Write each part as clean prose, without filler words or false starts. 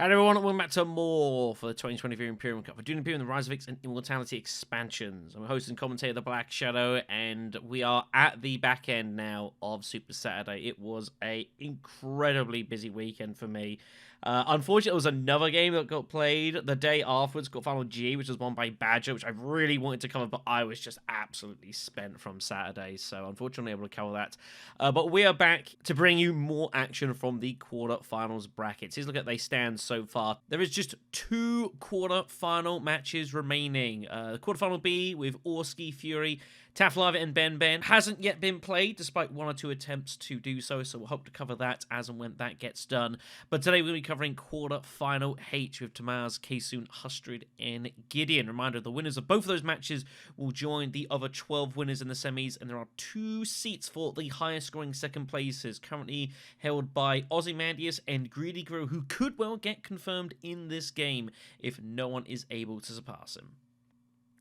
Hello everyone, and welcome back to more for the 2023 Imperium Cup for Dune, Imperium, the Rise of Ix, and Immortality expansions. I'm host and commentator, the BlackShadow, and we are at the back end now of Super Saturday. It was an incredibly busy weekend for me. Unfortunately, it was another game that got played the day afterwards, got Final G, which was won by Badger, which I really wanted to cover, but I was just absolutely spent from Saturday, so unfortunately able to cover that. But we are back to bring you more action from the quarterfinals brackets. Here's a look at they stand so far. There is just 2 quarterfinal matches remaining. Quarterfinal B with Orski, Fury, Taflava and Ben hasn't yet been played, despite 1 or 2 attempts to do so, so we'll hope to cover that as and when that gets done. But today we're going to be covering quarter-final H with Tomas, Kaysoon, Hustred, and Gideon. Reminder, the winners of both of those matches will join the other 12 winners in the semis, and there are 2 seats for the highest scoring second places, currently held by Ozymandias and Greedy Grow, who could well get confirmed in this game if no one is able to surpass him.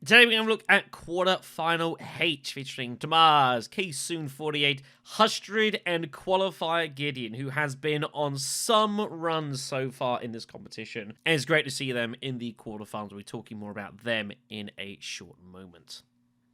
Today we're going to look at quarter-final H, featuring Tomas, Kaysoon 48, Hustred, and qualifier Gideon, who has been on some runs so far in this competition. And it's great to see them in the quarterfinals. We'll be talking more about them in a short moment.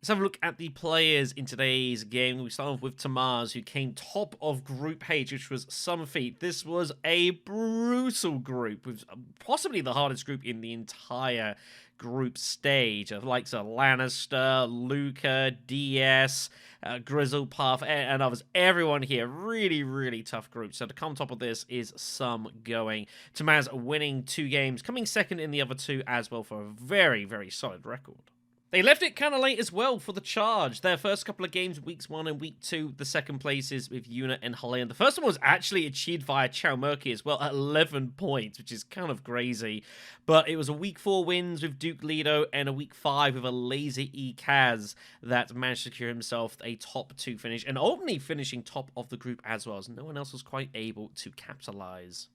Let's have a look at the players in today's game. We start off with Tomas, who came top of Group H, which was some feat. This was a brutal group, with possibly the hardest group in the entire group stage, of likes of Lannister, Luca, DS, Grizzlepuff, and others. Everyone here, really tough group. So to come top of this is some going. Tomas winning 2 games, coming second in the other 2 as well for a very solid record. They left it kind of late as well for the charge. Their first couple of games, weeks 1 and week 2, the second places with Yuna and Helene. The first one was actually achieved via Chow Murky as well at 11 points, which is kind of crazy. But it was a week 4 wins with Duke Lido and a week 5 with a Lazy E Kaz that managed to secure himself a top 2 finish, and ultimately finishing top of the group as well, as no one else was quite able to capitalize.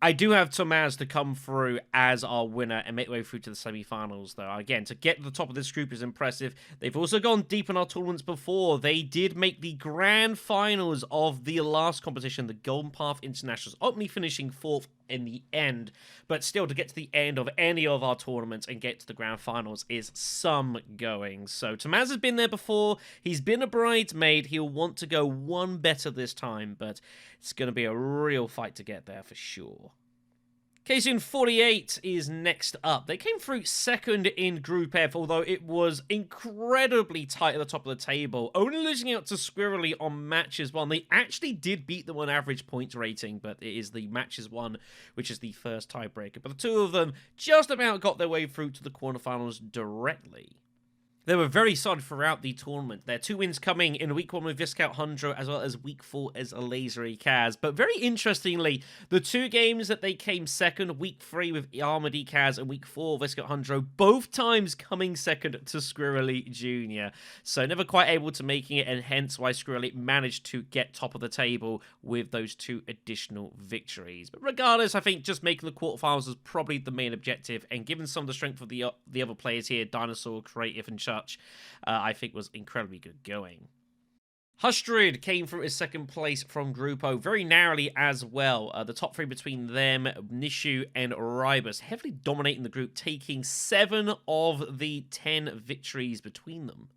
I do have Tomas to come through as our winner and make their way through to the semi-finals, though. Again, to get to the top of this group is impressive. They've also gone deep in our tournaments before. They did make the grand finals of the last competition, the Golden Path Internationals, ultimately finishing 4th in the end. But still, to get to the end of any of our tournaments and get to the grand finals is some going. So Tomas has been there before. He's been a bridesmaid. He'll want to go one better this time, but it's going to be a real fight to get there for sure. Kaysoon 48 is next up. They came through second in Group F, although it was incredibly tight at the top of the table, only losing out to Squirrely on matches 1. They actually did beat them on average points rating, but it is the matches 1, which is the first tiebreaker. But the 2 of them just about got their way through to the quarterfinals directly. They were very solid throughout the tournament. Their 2 wins coming in week 1 with Viscout Hundro, as well as week 4 as a Lasery Kaz. But very interestingly, the 2 games that they came second, week 3 with Armored Kaz and week 4 Viscout Hundro, both times coming second to Squirrely Jr. So never quite able to making it, and hence why Squirrely managed to get top of the table with those 2 additional victories. But regardless, I think just making the quarterfinals is probably the main objective, and given some of the strength of the other players here, Dinosaur, Creative, and I think was incredibly good going. Hustred came through as second place from Group O, very narrowly as well. The top 3 between them, Nishu and Ribus, heavily dominating the group, taking 7 of the 10 victories between them.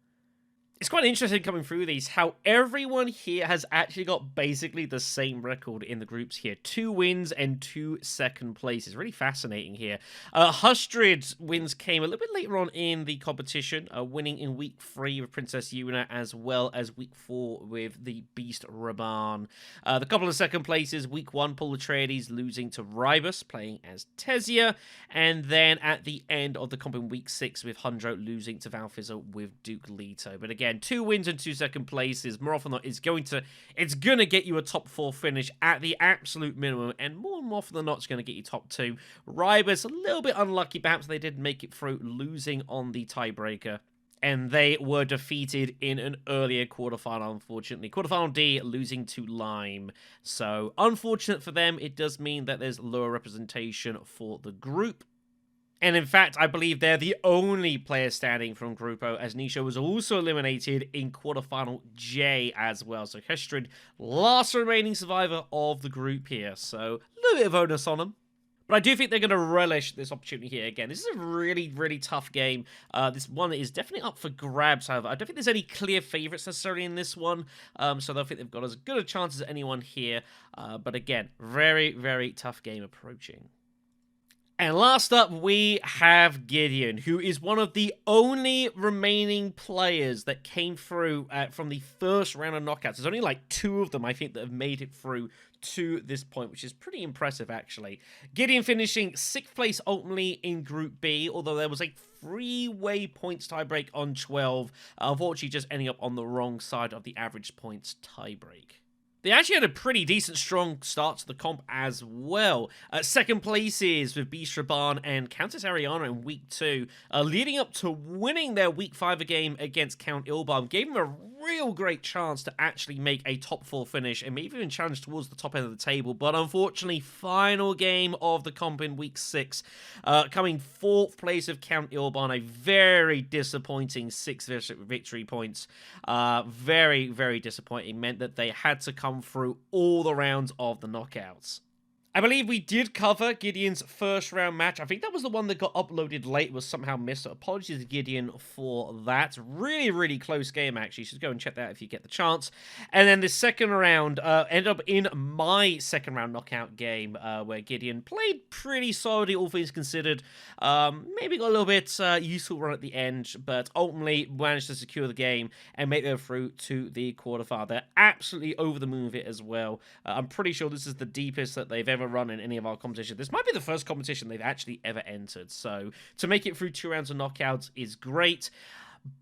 It's quite interesting coming through these, how everyone here has actually got basically the same record in the groups here. 2 wins and 2 second places. Really fascinating here. Hustred's wins came a little bit later on in the competition, winning in week 3 with Princess Yuna, as well as week 4 with the Beast Raban. The couple of second places, week 1, Paul Atreides losing to Ribus, playing as Tesia, and then at the end of the comp in week 6 with Hundro losing to Valfizzle with Duke Leto. But again, 2 wins and 2 second places, more often than not, it's gonna get you a top 4 finish at the absolute minimum, and more often than not, it's gonna get you top 2. Ribus, a little bit unlucky, perhaps they did make it through, losing on the tiebreaker, and they were defeated in an earlier quarterfinal, unfortunately. Quarterfinal D, losing to Lime. So, unfortunate for them, it does mean that there's lower representation for the group. And in fact, I believe they're the only player standing from Group O, as Nisho was also eliminated in quarterfinal J as well. So Hustred, last remaining survivor of the group here. So a little bit of onus on them. But I do think they're going to relish this opportunity here again. This is a really, really tough game. This one is definitely up for grabs, however. I don't think there's any clear favourites necessarily in this one, so I don't think they've got as good a chance as anyone here. But again, very, very tough game approaching. And last up, we have Gideon, who is one of the only remaining players that came through from the first round of knockouts. There's only like 2 of them, I think, that have made it through to this point, which is pretty impressive, actually. Gideon finishing 6th place ultimately in Group B, although there was a 3-way points tiebreak on 12, unfortunately just ending up on the wrong side of the average points tiebreak. They actually had a pretty decent, strong start to the comp as well. Second places with Beast Raban and Countess Ariana in Week 2, leading up to winning their Week 5 game against Count Ilbam, gave them a real great chance to actually make a top 4 finish and maybe even challenge towards the top end of the table. But unfortunately, final game of the comp in Week 6, coming 4th place of Count Ilbam, a very disappointing 6 victory points. Very, very disappointing. Meant that they had to come through all the rounds of the knockouts. I believe we did cover Gideon's first round match. I think that was the one that got uploaded late, was somehow missed. So apologies to Gideon for that. Really, really close game, actually. You should go and check that out if you get the chance. And then the second round ended up in my second round knockout game, where Gideon played pretty solidly, all things considered. Maybe got a little bit useful run at the end, but ultimately managed to secure the game and make their through to the quarterfinal. They're absolutely over the moon with it as well. I'm pretty sure this is the deepest that they've ever run in any of our competition. This might be the first competition they've actually ever entered, so to make it through 2 rounds of knockouts is great.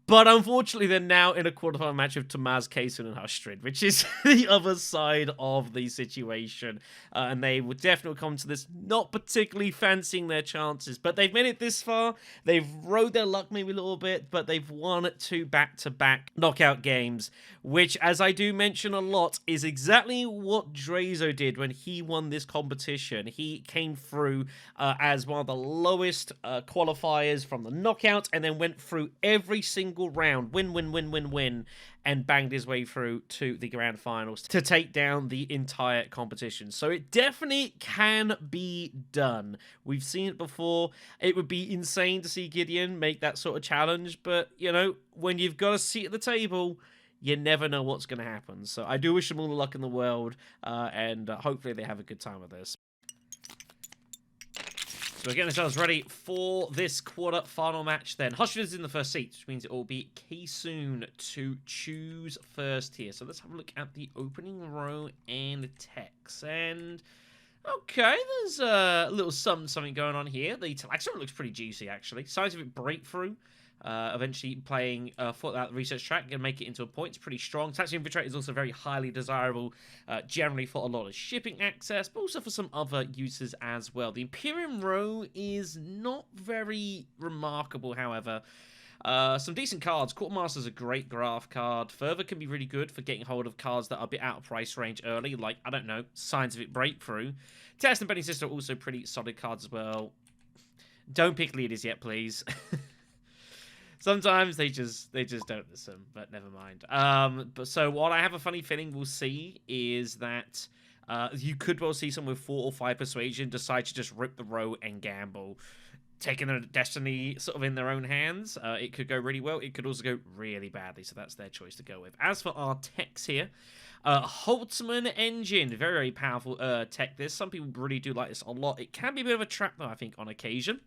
But unfortunately, they're now in a quarterfinal match with Tomas, Kaysen, and Hustred, which is the other side of the situation. And they would definitely come to this not particularly fancying their chances. But they've made it this far. They've rode their luck maybe a little bit, but they've won 2 back-to-back knockout games, which, as I do mention a lot, is exactly what Drazo did when he won this competition. He came through as one of the lowest qualifiers from the knockout, and then went through every single round, win, and banged his way through to the grand finals to take down the entire competition. So it definitely can be done. We've seen it before. It would be insane to see Gideon make that sort of challenge, but, you know, when you've got a seat at the table, you never know what's going to happen. So I do wish them all the luck in the world, and hopefully they have a good time with this. So we're getting ourselves ready for this quarter-final match then. Hustred is in the first seat, which means it will be Kaysen to choose first here. So let's have a look at the opening row and text. And, okay, there's a little something going on here. The Telex looks pretty juicy, actually. Scientific Breakthrough. Eventually playing for that research track and make it into a point. It's pretty strong. Taxi Infiltrate is also very highly desirable, generally for a lot of shipping access, but also for some other uses as well. The Imperium row is not very remarkable, however. Some decent cards. Quartermaster's a great graph card. Further can be really good for getting hold of cards that are a bit out of price range early, like, I don't know, Scientific Breakthrough. Test and Benny Sister are also pretty solid cards as well. Don't pick leaders yet, please. Sometimes they just don't listen, but never mind. But so what I have a funny feeling we'll see is that you could well see someone with 4 or 5 persuasion decide to just rip the row and gamble, taking their destiny sort of in their own hands. It could go really well. It could also go really badly, so that's their choice to go with. As for our techs here, Holtzman engine, very, very powerful tech. This, some people really do like this a lot. It can be a bit of a trap though, I think, on occasion.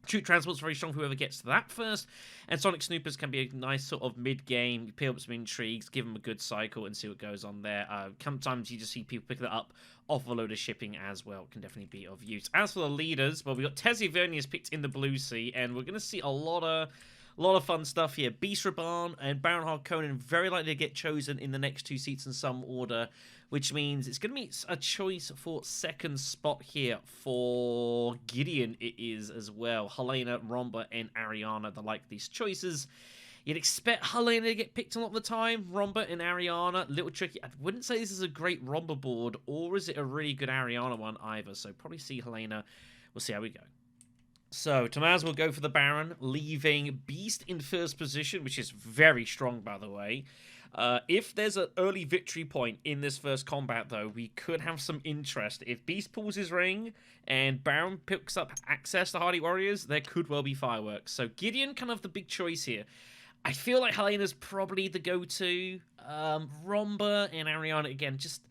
Troop Transport's very strong, whoever gets to that first. And Sonic Snoopers can be a nice sort of mid-game, you build up some intrigues, give them a good cycle and see what goes on there. Sometimes you just see people pick that up off a load of shipping as well. Can definitely be of use. As for the leaders, well, we've got Tessie Vernius picked in the Blue Sea, and we're going to see a lot of fun stuff here. Beast Raban and Baronhard Conan very likely to get chosen in the next 2 seats in some order, which means it's going to be a choice for second spot here for Gideon. It is as well. Helena, Romba, and Ariana, the like these choices. You'd expect Helena to get picked a lot of the time. Romba and Ariana, a little tricky. I wouldn't say this is a great Romba board, or is it a really good Ariana one either. So probably see Helena. We'll see how we go. So, Tomas will go for the Baron, leaving Beast in first position, which is very strong, by the way. If there's an early victory point in this first combat, though, we could have some interest. If Beast pulls his ring and Baron picks up access to Hardy Warriors, there could well be fireworks. So Gideon kind of the big choice here. I feel like Helena's probably the go-to. Romba and Ariana, again, just...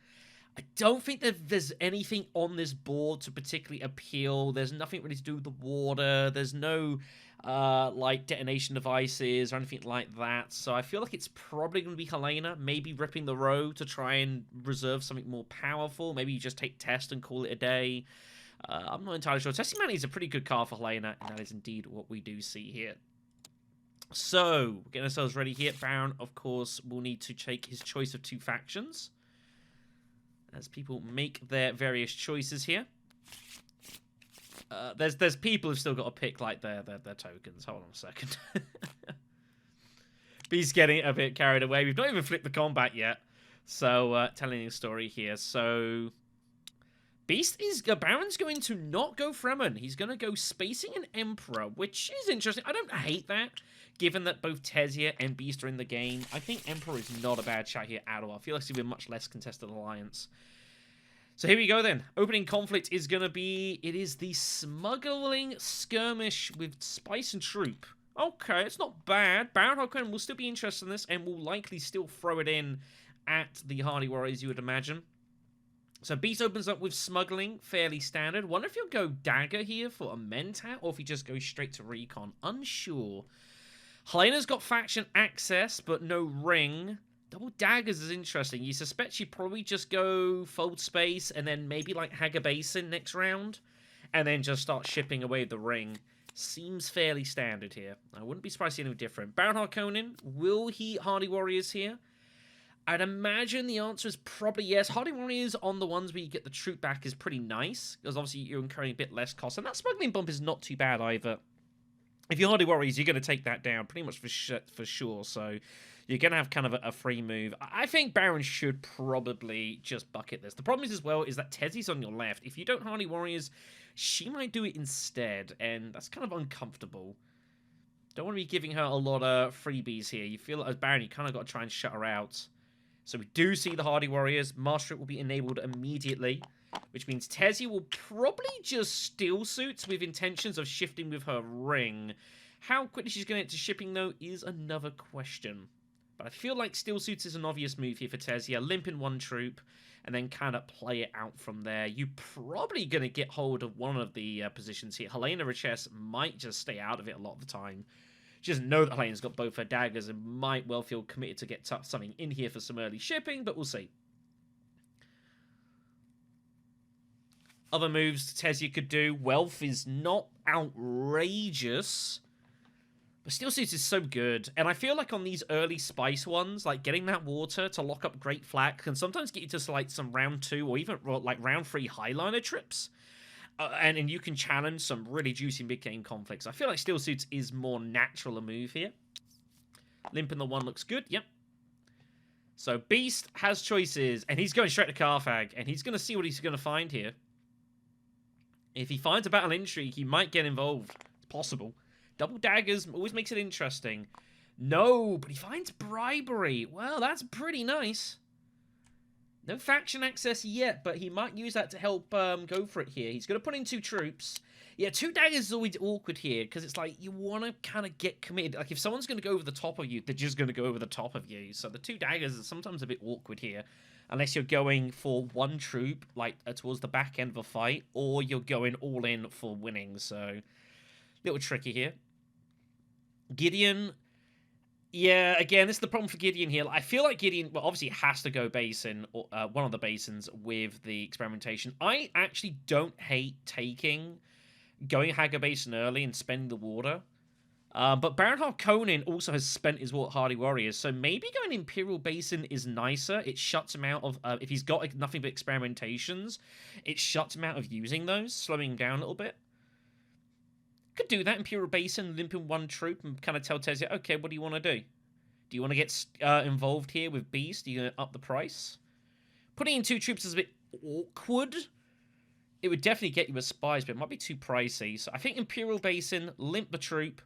I don't think that there's anything on this board to particularly appeal. There's nothing really to do with the water. There's no, like, detonation devices or anything like that. So I feel like it's probably going to be Helena, maybe ripping the row to try and reserve something more powerful. Maybe you just take Test and call it a day. I'm not entirely sure. Testing Manny is a pretty good card for Helena, and that is indeed what we do see here. So, getting ourselves ready here. Baron, of course, will need to take his choice of 2 factions as people make their various choices here. There's people who've still got to pick like their tokens. Hold on a second. Beast getting a bit carried away. We've not even flipped the combat yet. So telling a story here. So Baron's going to not go Fremen. He's going to go Spacing an Emperor, which is interesting. I don't hate that, given that both Tesia and Beast are in the game. I think Emperor is not a bad shot here at all. I feel like it's going to be a much less contested alliance. So here we go then. Opening conflict is going to be... It is the Smuggling Skirmish with Spice and Troop. Okay, it's not bad. Baron Harkonnen will still be interested in this and will likely still throw it in at the Hardy Warriors, you would imagine. So Beast opens up with Smuggling, fairly standard. Wonder if you'll go Dagger here for a Mentat, or if he just goes straight to Recon. Unsure. Helena's got faction access, but no ring. Double Daggers is interesting. You suspect she'd probably just go Fold Space, and then maybe like Haga Basin next round, and then just start shipping away the ring. Seems fairly standard here. I wouldn't be surprised to see anything different. Baron Harkonnen, will he Hardy Warriors here? I'd imagine the answer is probably yes. Hardy Warriors on the ones where you get the troop back is pretty nice, because obviously you're incurring a bit less cost, and that smuggling bump is not too bad either. If you're Hardy Warriors, you're going to take that down pretty much for sure, so you're going to have kind of a free move. I think Baron should probably just bucket this. The problem is as well is that Tezzy's on your left. If you don't Hardy Warriors, she might do it instead, and that's kind of uncomfortable. Don't want to be giving her a lot of freebies here. You feel like as Baron, you kind of got to try and shut her out. So we do see the Hardy Warriors. Master will be enabled immediately, which means Tezzy will probably just steal suits with intentions of shifting with her ring. How quickly she's going to get to shipping, though, is another question. But I feel like steal suits is an obvious move here for Tezzy. Limp in one troop, and then kind of play it out from there. You're probably going to get hold of one of the positions here. Helena Riches might just stay out of it a lot of the time. She doesn't know that Helena's got both her daggers and might well feel committed to get something in here for some early shipping, but we'll see. Other moves Tezia could do. Wealth is not outrageous, but Steel Suits is so good. And I feel like on these early Spice ones, like getting that water to lock up Great Flak can sometimes get you to like some round 2 or even like round 3 Highliner trips. And you can challenge some really juicy mid-game conflicts. I feel like Steel Suits is more natural a move here. Limp in the one looks good. Yep. So Beast has choices, and he's going straight to Carthag, and he's going to see what he's going to find here. If he finds a battle intrigue, he might get involved. It's possible. Double daggers always makes it interesting. No, but he finds bribery. Well, that's pretty nice. No faction access yet, but he might use that to help go for it here. He's going to put in 2 troops. Yeah, 2 daggers is always awkward here, because it's like, you want to kind of get committed. Like, if someone's going to go over the top of you, they're just going to go over the top of you. So the 2 daggers is sometimes a bit awkward here, unless you're going for 1 troop, like, towards the back end of a fight, or you're going all in for winning. So, a little tricky here. Gideon... Yeah, again, this is the problem for Gideon here. I feel like Gideon, well, obviously has to go basin, or one of the basins with the experimentation. I actually don't hate going Haga Basin early and spending the water. But Baron Harkonnen also has spent his Hardy Warriors, so maybe going Imperial Basin is nicer. It shuts him out of, if he's got nothing but experimentations, it shuts him out of using those, slowing him down a little bit. Could do that, Imperial Basin, limp in 1 troop, and kind of tell Tezia, okay, what do you want to do? Do you want to get involved here with Beast? Are you going to up the price? Putting in 2 troops is a bit awkward. It would definitely get you a spies, but it might be too pricey. So I think Imperial Basin, limp the troop,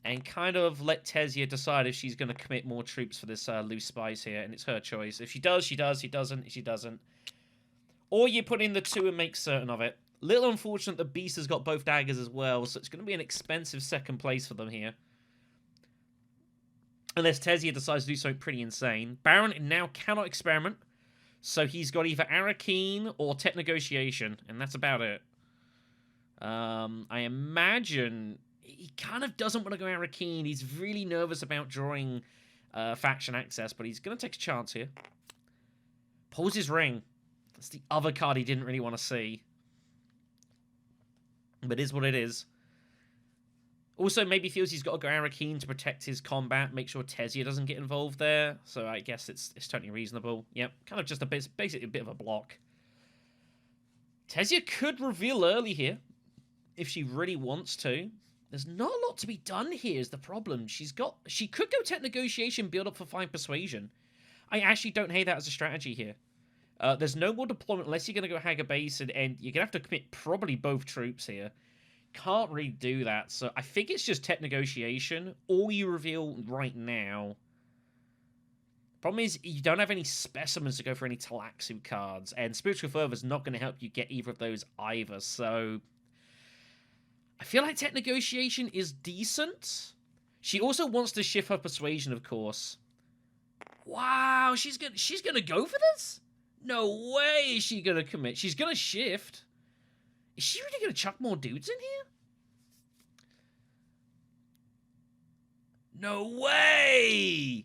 and kind of let Tezia decide if she's going to commit more troops for this loose spice here, and it's her choice. If she does, she does. She doesn't, she doesn't. Or you put in the 2 and make certain of it. Little unfortunate the Beast has got both daggers as well, so it's going to be an expensive second place for them here. Unless Tezia decides to do something pretty insane. Baron now cannot experiment, so he's got either Arakeen or Tech Negotiation, and that's about it. I imagine he kind of doesn't want to go Arakeen. He's really nervous about drawing faction access, but he's going to take a chance here. Pulls his ring. That's the other card he didn't really want to see. But it is what it is. Also, maybe feels he's got to go Arakeen to protect his combat, make sure Tezia doesn't get involved there. So I guess it's totally reasonable. Yep, kind of just basically a bit of a block. Tezia could reveal early here, if she really wants to. There's not a lot to be done here is the problem. She could go Tech Negotiation, build up for 5 Persuasion. I actually don't hate that as a strategy here. There's no more deployment unless you're going to go Hager Base, and you're going to have to commit probably both troops here. Can't really do that, so I think it's just Tech Negotiation. All you reveal right now. Problem is, you don't have any specimens to go for any Talaxu cards, and Spiritual Fervor is not going to help you get either of those either, so I feel like Tech Negotiation is decent. She also wants to shift her Persuasion, of course. Wow, she's gonna go for this? No way is she gonna commit. She's gonna shift. Is she really gonna chuck more dudes in here? No way!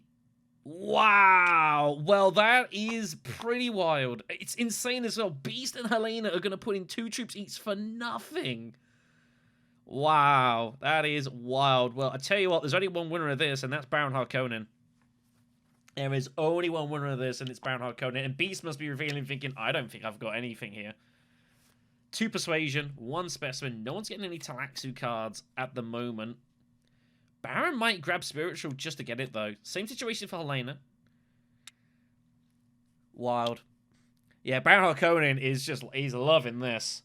Wow. Well, that is pretty wild. It's insane as well. Beast and Helena are gonna put in 2 troops each for nothing. Wow, that is wild. Well, I tell you what, there's only one winner of this, and that's Baron Harkonnen. There is only one winner of this, and it's Baron Harkonnen. And Beast must be revealing, thinking, I don't think I've got anything here. 2 Persuasion, 1 Specimen. No one's getting any Talaxu cards at the moment. Baron might grab Spiritual just to get it, though. Same situation for Helena. Wild. Yeah, Baron Harkonnen is just, he's loving this.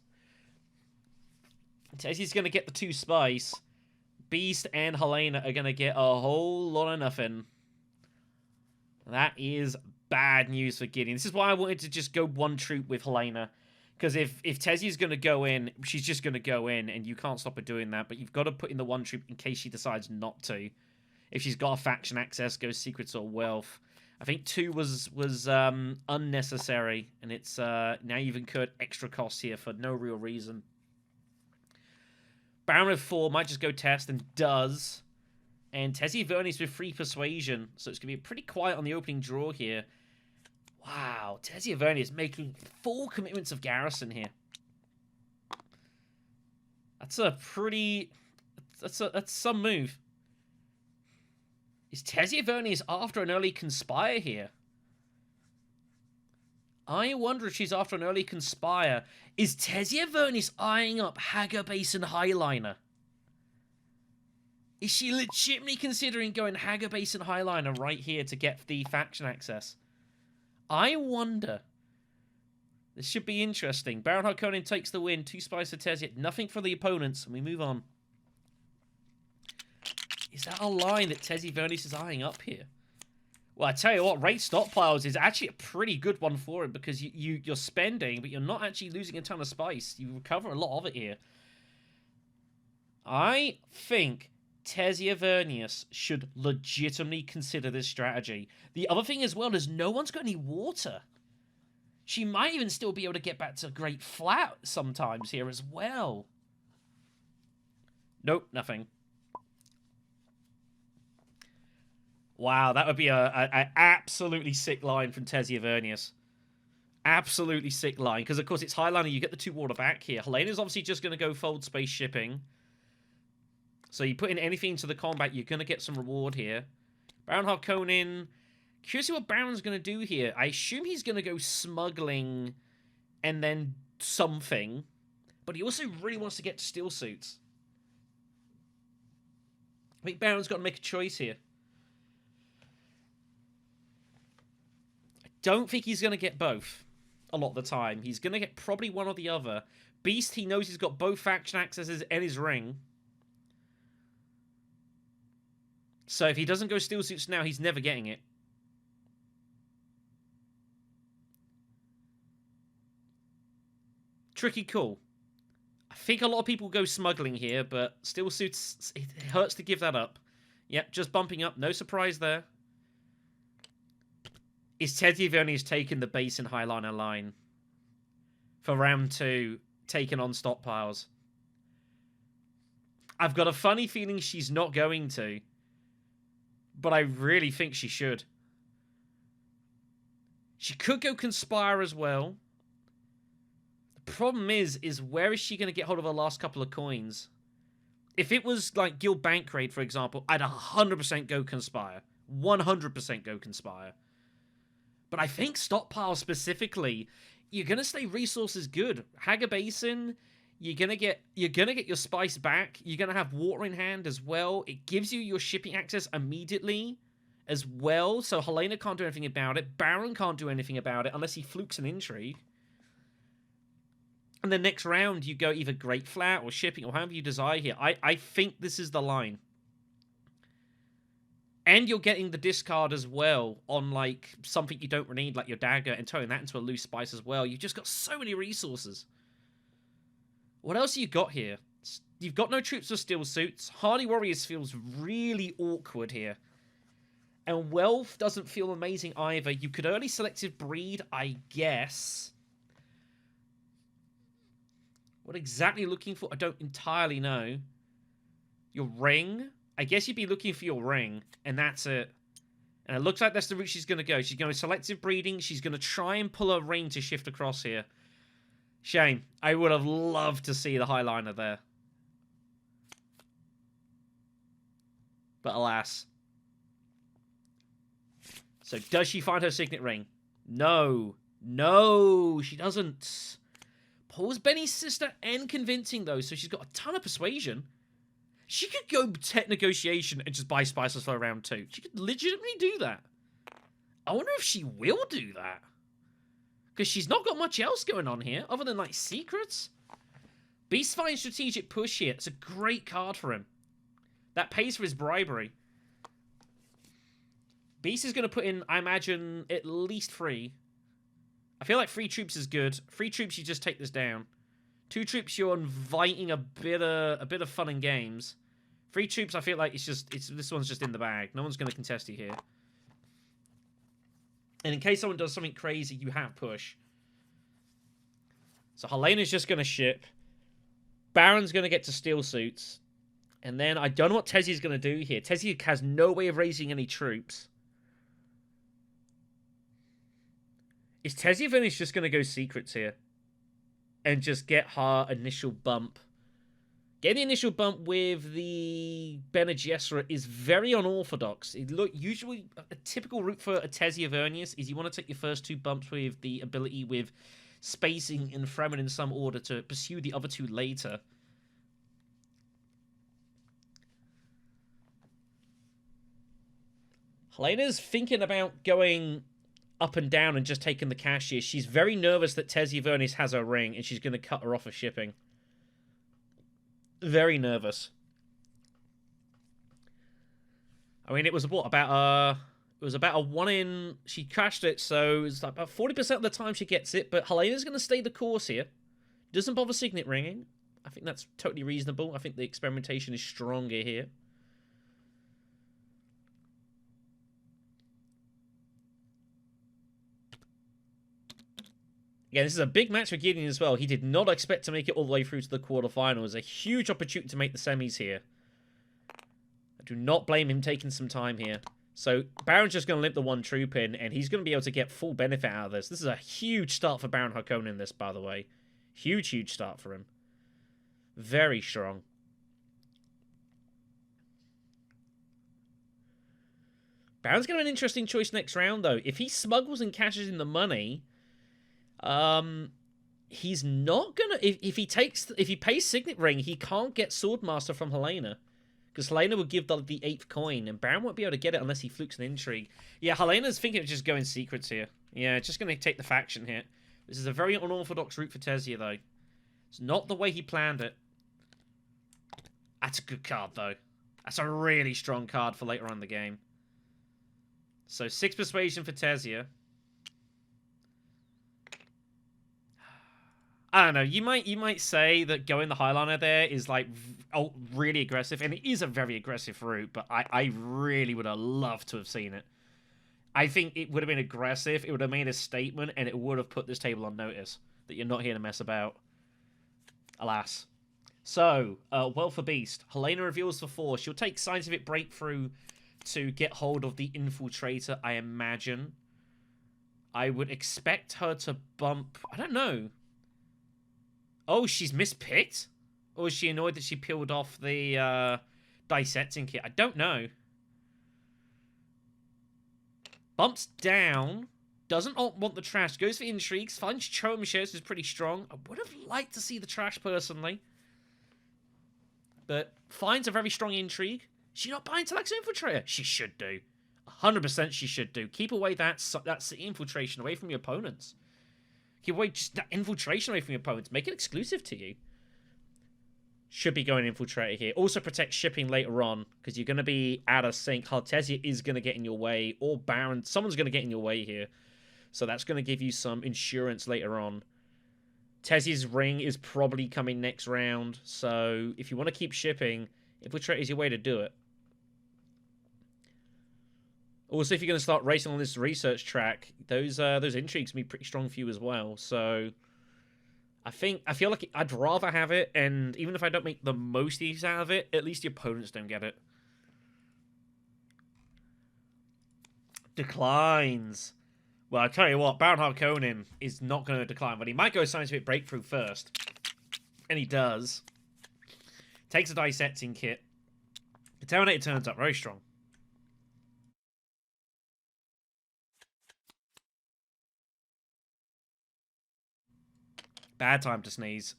Tessie's going to get the 2 Spice. Beast and Helena are going to get a whole lot of nothing. That is bad news for Gideon. This is why I wanted to just go 1 troop with Helena. Because if Tessie's going to go in, she's just going to go in, and you can't stop her doing that. But you've got to put in the 1 troop in case she decides not to. If she's got a faction access, go Secrets or Wealth. I think 2 was unnecessary, and it's now you've incurred extra costs here for no real reason. Baron of 4 might just go test, and does. And Tessie Verni's with 3 Persuasion, so it's going to be pretty quiet on the opening draw here. Wow, Tessie Verni is making full commitments of Garrison here. That's a pretty... That's some move. Is Tessie Verni after an early Conspire here? I wonder if she's after an early Conspire. Is Tessie Vernis eyeing up Hager Base and Highliner? Is she legitimately considering going Hager Base and Highliner right here to get the faction access? I wonder. This should be interesting. Baron Harkonnen takes the win. 2 Spies for Tessie. Nothing for the opponents. And we move on. Is that a line that Tessie Vernis is eyeing up here? Well, I tell you what, Raid Stockpiles is actually a pretty good one for him because you're spending, but you're not actually losing a ton of spice. You recover a lot of it here. I think Tessia Vernius should legitimately consider this strategy. The other thing as well is no one's got any water. She might even still be able to get back to Great Flat sometimes here as well. Nope, nothing. Wow, that would be a absolutely sick line from Tessia Vernius. Absolutely sick line. Because, of course, it's Highliner. You get the 2 water back here. Helena's obviously just going to go fold space shipping. So you put in anything into the combat, you're going to get some reward here. Baron Harkonnen. Curious what Baron's going to do here. I assume he's going to go smuggling and then something. But he also really wants to get to steel suits. I think Baron's got to make a choice here. Don't think he's going to get both a lot of the time. He's going to get probably one or the other. Beast, he knows he's got both faction accesses and his ring. So if he doesn't go steel suits now, he's never getting it. Tricky call. I think a lot of people go smuggling here, but steel suits, it hurts to give that up. Yep, just bumping up. No surprise there. Is Tediavonius taking the base and Highliner line for round 2, taking on stockpiles? I've got a funny feeling she's not going to, but I really think she should. She could go Conspire as well. The problem is where is she going to get hold of her last couple of coins? If it was like Guild Bank Raid, for example, I'd 100% go Conspire. 100% go Conspire. But I think Stockpile specifically, you're going to stay resources good. Haga Basin, you're gonna get your spice back. You're gonna have water in hand as well. It gives you your shipping access immediately as well. So Helena can't do anything about it. Baron can't do anything about it unless he flukes an intrigue. And the next round, you go either Great Flat or shipping or however you desire here. I think this is the line. And you're getting the discard as well on like something you don't need, like your dagger, and turning that into a loose spice as well. You've just got so many resources. What else have you got here? You've got no troops or steel suits. Hardy Warriors feels really awkward here. And Wealth doesn't feel amazing either. You could early selective breed, I guess. What exactly you're looking for, I don't entirely know. Your ring? I guess you'd be looking for your ring, and that's it. And it looks like that's the route she's going to go. She's going to selective breeding. She's going to try and pull her ring to shift across here. Shame. I would have loved to see the Highliner there. But alas. So does she find her signet ring? No. No, she doesn't. Pulls Benny's sister and convincing, though, so she's got a ton of persuasion. She could go tech negotiation and just buy spices for round 2. She could legitimately do that. I wonder if she will do that. Because she's not got much else going on here, other than, like, secrets. Beast Fighting Strategic Push here. It's a great card for him. That pays for his bribery. Beast is going to put in, I imagine, at least 3. I feel like 3 troops is good. 3 troops, you just take this down. 2 troops, you're inviting a bit of fun and games. 3 troops, I feel like this one's just in the bag. No one's going to contest you here. And in case someone does something crazy, you have push. So Helena's just going to ship. Baron's going to get to steel suits. And then I don't know what Tezzy's going to do here. Tezzy has no way of raising any troops. Is Tezzy Venice just going to go secrets here? And just get her initial bump. Getting the initial bump with the Bene Gesserit is very unorthodox. Usually, a typical route for a Tezzy Avernius is you want to take your first 2 bumps with the ability with spacing and Fremen in some order to pursue the other 2 later. Helena's thinking about going up and down and just taking the cash here. She's very nervous that Tezzy Avernius has her ring and she's going to cut her off of shipping. Very nervous. I mean, it was what, about a 1 in... She crashed it, so it's like about 40% of the time she gets it, but Helena's going to stay the course here. Doesn't bother signet ringing. I think that's totally reasonable. I think the experimentation is stronger here. Yeah, this is a big match for Gideon as well. He did not expect to make it all the way through to the quarterfinals. A huge opportunity to make the semis here. I do not blame him taking some time here. So, Baron's just going to limp the 1 troop in, and he's going to be able to get full benefit out of this. This is a huge start for Baron Harkonnen, this, by the way. Huge, huge start for him. Very strong. Baron's going to have an interesting choice next round, though. If he smuggles and cashes in the money... he's not gonna... If he pays Signet Ring, he can't get Swordmaster from Helena. Because Helena would give the 8th coin, and Baron won't be able to get it unless he flukes an intrigue. Yeah, Helena's thinking of just going secrets here. Yeah, just going to take the faction here. This is a very unorthodox route for Tezia, though. It's not the way he planned it. That's a good card, though. That's a really strong card for later on in the game. So 6 persuasion for Tesia. I don't know. You might say that going the Highliner there is like really aggressive, and it is a very aggressive route. But I really would have loved to have seen it. I think it would have been aggressive. It would have made a statement, and it would have put this table on notice that you're not here to mess about. Alas. So, well for Beast. Helena reveals for 4. She'll take Scientific Breakthrough to get hold of the Infiltrator, I imagine. I would expect her to bump... I don't know. Oh, she's mispicked? Or is she annoyed that she peeled off the dissecting kit? I don't know. Bumps down. Doesn't want the trash. Goes for intrigues. Finds Chome shares is pretty strong. I would have liked to see the trash personally. But finds a very strong intrigue. She not buying Talax's Infiltrator? She should do. 100% she should do. Keep away that infiltration away from your opponents. Keep away just that infiltration away from your opponents. Make it exclusive to you. Should be going Infiltrator here. Also protect shipping later on, because you're going to be out of sync. Haltesia is going to get in your way, or Baron. Someone's going to get in your way here. So that's going to give you some insurance later on. Tesia's ring is probably coming next round, so if you want to keep shipping, Infiltrator is your way to do it. Also, if you're going to start racing on this research track, those intrigues can be pretty strong for you as well. So I feel like I'd rather have it, and even if I don't make the most use out of it, at least your opponents don't get it. Declines. Well, I tell you what, Baron Harkonnen is not going to decline, but he might go Scientific Breakthrough first. And he does. Takes a dissecting kit. The Terminator turns up very strong. Bad time to sneeze.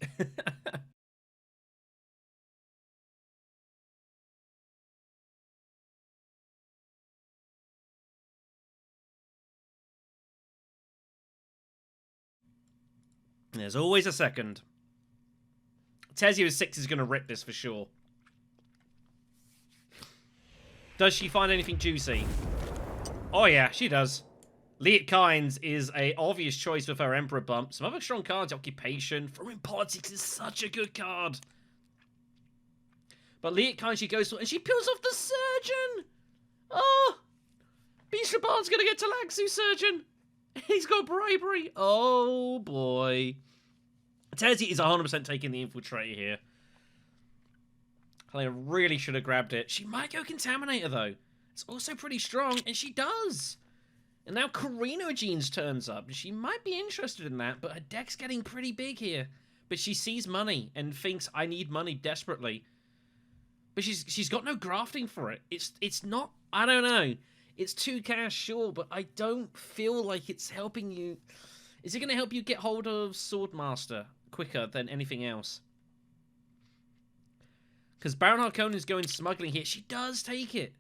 There's always a second. Tesia with 6 is going to rip this for sure. Does she find anything juicy? Oh yeah, she does. Liet Kynes is a obvious choice with her Emperor bump. Some other strong cards, Occupation. Foreign Politics is such a good card. But Liet Kynes, she goes for, and she peels off the Surgeon. Oh! Beast Raban's going to get to Laxu Surgeon. He's got bribery. Oh, boy. Tesia is 100% taking the Infiltrator here. Helena really should have grabbed it. She might go Contaminator, though. It's also pretty strong, and she does. And now Carinogenes turns up. She might be interested in that, but her deck's getting pretty big here. But she sees money and thinks, I need money desperately. But she's got no grafting for it. It's not, I don't know. It's 2 cash, sure, but I don't feel like it's helping you. Is it going to help you get hold of Swordmaster quicker than anything else? Because Baron Harkonnen is going smuggling here. She does take it.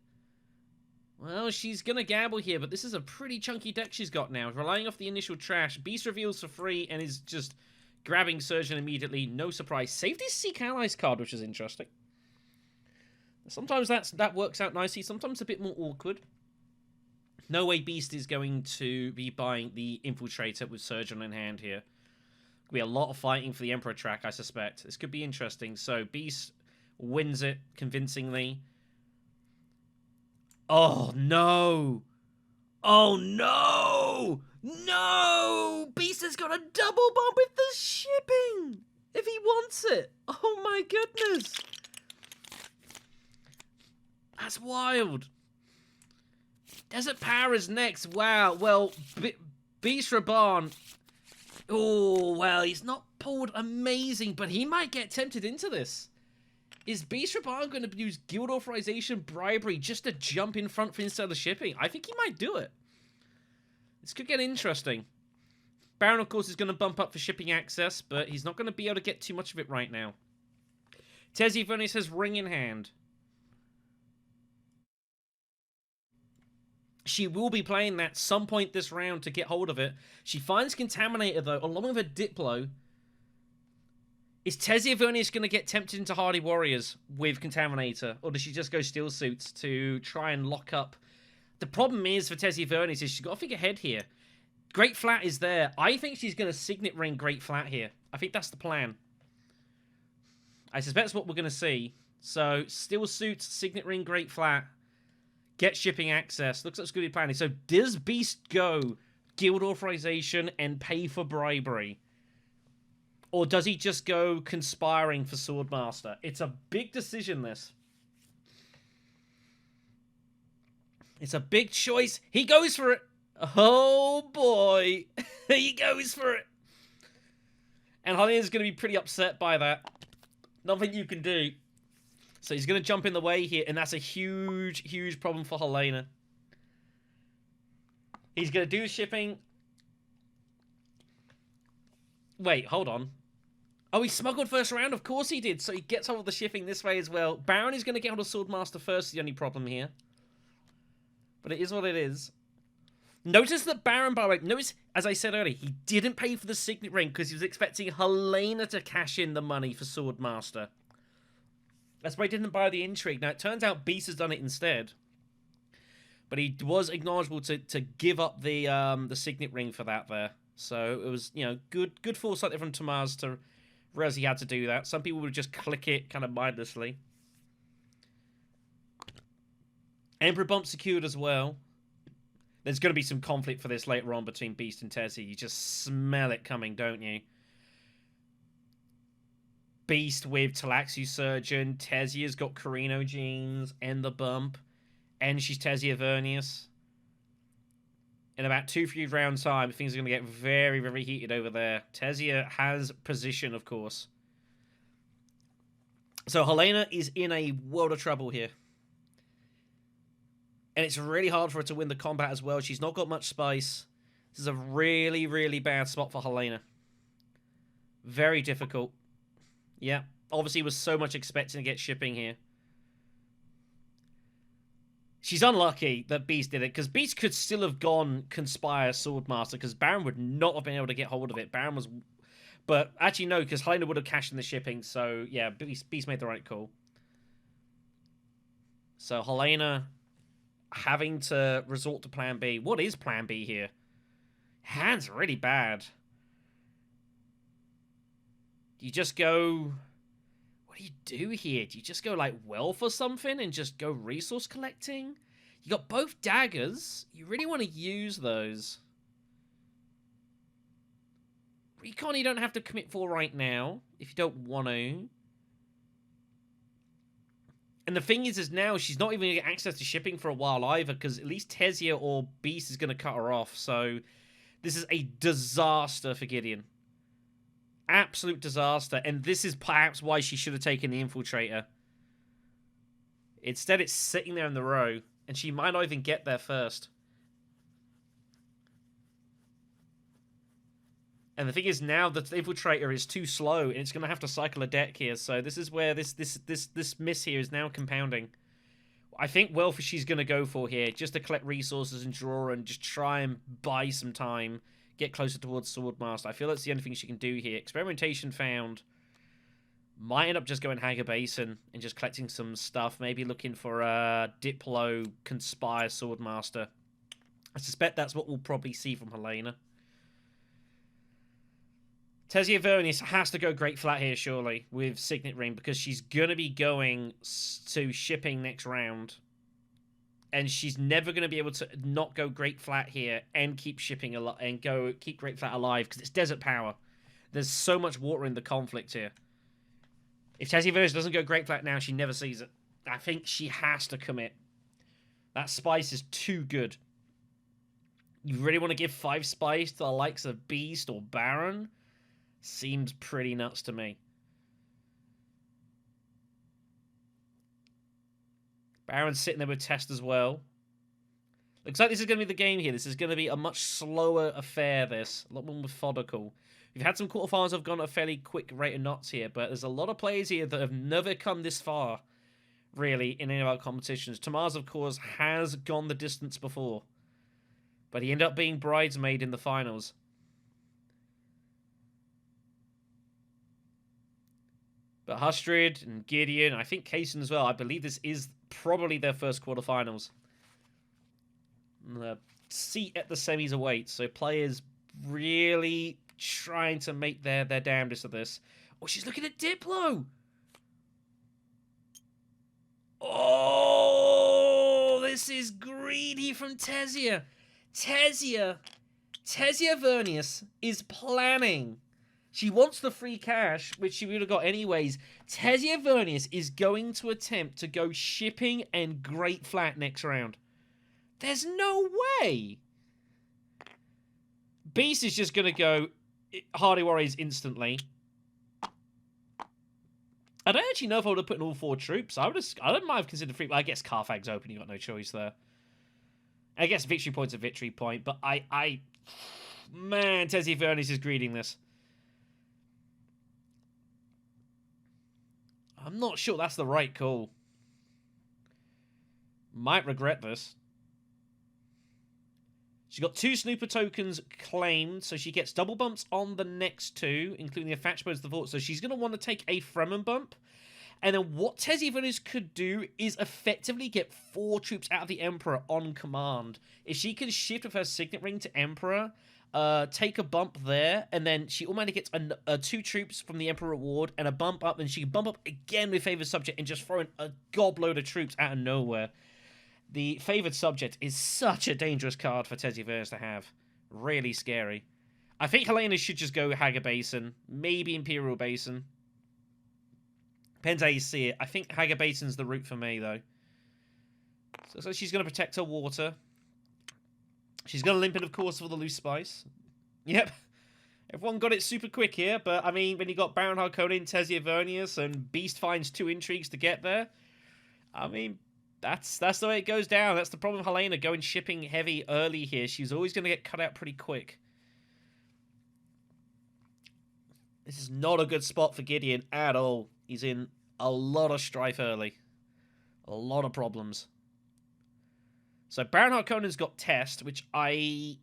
Well, she's going to gamble here, but this is a pretty chunky deck she's got now. Relying off the initial trash. Beast reveals for free and is just grabbing Surgeon immediately. No surprise. Saved his Seek Allies card, which is interesting. Sometimes that works out nicely. Sometimes a bit more awkward. No way Beast is going to be buying the Infiltrator with Surgeon in hand here. Could be a lot of fighting for the Emperor track, I suspect. This could be interesting. So Beast wins it convincingly. Oh, no. Oh, no. No. Beast has got a double bump with the shipping. If he wants it. Oh, my goodness. That's wild. Desert Power is next. Wow. Well, Beast Raban. Oh, well, he's not pulled amazing, but he might get tempted into this. Is Beast Raban going to use guild authorization bribery just to jump in front for instead of shipping? I think he might do it. This could get interesting. Baron, of course, is going to bump up for shipping access, but he's not going to be able to get too much of it right now. Tesia only says ring in hand. She will be playing that some point this round to get hold of it. She finds Contaminator, though, along with a Diplo. Is Tessia Vernius going to get tempted into Hardy Warriors with Contaminator? Or does she just go Steel Suits to try and lock up? The problem is for Tessia Vernius is she's got to think ahead here. Great Flat is there. I think she's going to Signet Ring Great Flat here. I think that's the plan. I suspect that's what we're going to see. So, Steel Suits, Signet Ring Great Flat. Get shipping access. Looks like it's going to be planning. So, does Beast go guild authorization and pay for bribery? Or does he just go conspiring for Swordmaster? It's a big decision, this. It's a big choice. He goes for it. Oh, boy. He goes for it. And Helena's going to be pretty upset by that. Nothing you can do. So he's going to jump in the way here, and that's a huge, huge problem for Helena. He's going to do shipping. Wait, hold on. Oh, he smuggled first round? Of course he did. So he gets hold of the shipping this way as well. Baron is going to get hold of Swordmaster first, the only problem here. But it is what it is. Notice that Baron, by the way, notice, as I said earlier, he didn't pay for the Signet Ring because he was expecting Helena to cash in the money for Swordmaster. That's why he didn't buy the Intrigue. Now, it turns out Beast has done it instead. But he was acknowledgeable to give up the Signet Ring for that there. So it was, you know, good foresight from Tomas to realize he had to do that. Some people would just click it kind of mindlessly. Emperor bump secured as well. There's going to be some conflict for this later on between Beast and Tessie. You just smell it coming, don't you? Beast with Talaxu Surgeon. Tessia's got Carino genes and the bump. And she's Tessia Vernius. In about 2-3 round time, things are going to get very, very heated over there. Tessia has position, of course. So Helena is in a world of trouble here. And it's really hard for her to win the combat as well. She's not got much spice. This is a really, really bad spot for Helena. Very difficult. Yeah, obviously was so much expecting to get shipping here. She's unlucky that Beast did it, because Beast could still have gone Conspire Swordmaster, because Baron would not have been able to get hold of it. Baron was... But actually, no, because Helena would have cashed in the shipping, so yeah, Beast made the right call. So Helena having to resort to Plan B. What is Plan B here? Hand's really bad. You just go... What do you do here? Do you just go, like, wealth or something and just go resource collecting? You got both daggers. You really want to use those. Recon you don't have to commit for right now, if you don't want to. And the thing is now she's not even going to get access to shipping for a while either, because at least Tessia or Beast is going to cut her off. So this is a disaster for Gideon. Absolute disaster. And this is perhaps why she should have taken the Infiltrator. Instead, it's sitting there in the row, and she might not even get there first. And the thing is now that the Infiltrator is too slow, and it's going to have to cycle a deck here. So this is where this miss here is now compounding. I think wealth she's going to go for here, just to collect resources and draw and just try and buy some time. Get closer towards Swordmaster. I feel that's the only thing she can do here. Experimentation found. Might end up just going Hager Basin and just collecting some stuff. Maybe looking for Diplo, Conspire, Swordmaster. I suspect that's what we'll probably see from Helena. Tessia Vernius has to go Great Flat here, surely, with Signet Ring, because she's going to be going to shipping next round. And she's never going to be able to not go Great Flat here and keep shipping and keep Great Flat alive, because it's Desert Power. There's so much water in the conflict here. If Tessia Vernius doesn't go Great Flat now, she never sees it. I think she has to commit. That spice is too good. You really want to give 5 spice to the likes of Beast or Baron? Seems pretty nuts to me. Baron's sitting there with Test as well. Looks like this is going to be the game here. This is going to be a much slower affair, this. A lot more methodical. We've had some quarterfinals that have gone at a fairly quick rate of knots here, but there's a lot of players here that have never come this far, really, in any of our competitions. Tomas, of course, has gone the distance before, but he ended up being bridesmaid in the finals. But Hustred and Gideon, I think Kaysen as well. I believe this is probably their first quarterfinals. The seat at the semis awaits, so players really trying to make their damnedest of this. Oh, she's looking at Diplo! Oh, this is greedy from Tesia. Tesia Vernius is planning. She wants the free cash, which she would have got anyways. Tesia Vernius is going to attempt to go shipping and great flat next round. There's no way. Beast is just going to go Hardy Warriors instantly. I don't actually know if I would have put in all 4 troops. I don't might have considered free, but I guess Carthag's open. You got no choice there. I guess victory point's a victory point, but man, Tesia Vernius is greeting this. I'm not sure that's the right call. Might regret this. She got 2 snooper tokens claimed, so she gets double bumps on the next 2, including the Fatch Bows of the Vault. So she's going to want to take a Fremen bump. And then what Tesia Vernius could do is effectively get 4 troops out of the Emperor on command. If she can shift with her Signet Ring to Emperor, take a bump there, and then she automatically gets 2 troops from the Emperor reward and a bump up, and she can bump up again with Favored Subject and just throw in a gobload of troops out of nowhere. The Favored Subject is such a dangerous card for Tesia Vernius to have. Really scary. I think Helena should just go Haga Basin. Maybe Imperial Basin. Depends how you see it. I think Haga Basin's the route for me, though. So she's going to protect her water. She's going to limp in, of course, for the loose spice. Yep. Everyone got it super quick here, but, I mean, when you got Baron Harkonnen, Tesia Vernius, and Beast finds 2 intrigues to get there, I mean, that's the way it goes down. That's the problem with Helena going shipping heavy early here. She's always going to get cut out pretty quick. This is not a good spot for Gideon at all. He's in a lot of strife early. A lot of problems. So Baron Harkonnen's got Test, which I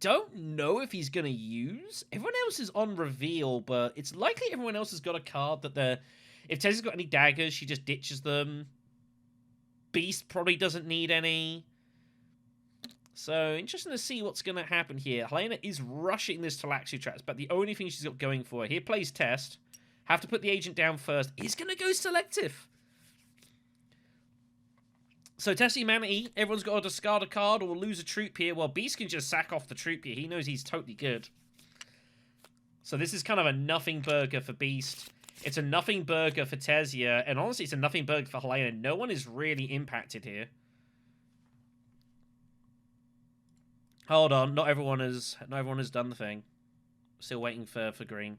don't know if he's going to use. Everyone else is on reveal, but it's likely everyone else has got a card that they're... If Tessa's got any daggers, she just ditches them. Beast probably doesn't need any. So, interesting to see what's going to happen here. Helena is rushing this Talaxi tracks, but the only thing she's got going for her... Here plays Test. Have to put the agent down first. He's going to go Selective. So, Test Humanity, everyone's got to discard a card or lose a troop here. Well, Beast can just sack off the troop here. He knows he's totally good. So, this is kind of a nothing burger for Beast. It's a nothing burger for Tesia, and honestly, it's a nothing burger for Helena. No one is really impacted here. Hold on, not everyone has done the thing. Still waiting for green.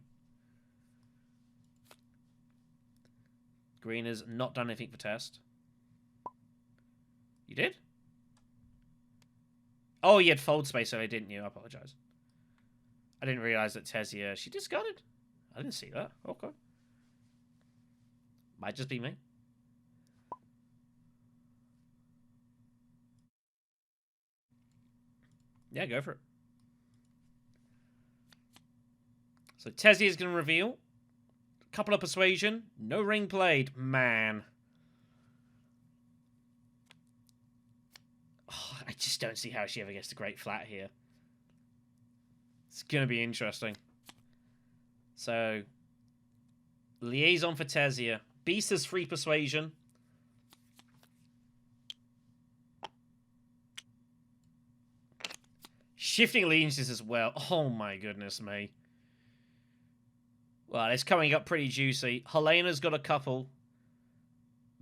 Green has not done anything for Test. You did? Oh, you had fold space earlier, didn't you? I apologize. I didn't realize that Tesia... She discarded? I didn't see that. Okay. Might just be me. Yeah, go for it. So Tesia is going to reveal. Couple of Persuasion. No ring played. Man. Oh, I just don't see how she ever gets the Great Flat here. It's going to be interesting. So, Liaison for Tesia. Beast has 3 Persuasion. Shifting Allegiances as well. Oh my goodness me. Well, it's coming up pretty juicy. Helena's got a couple.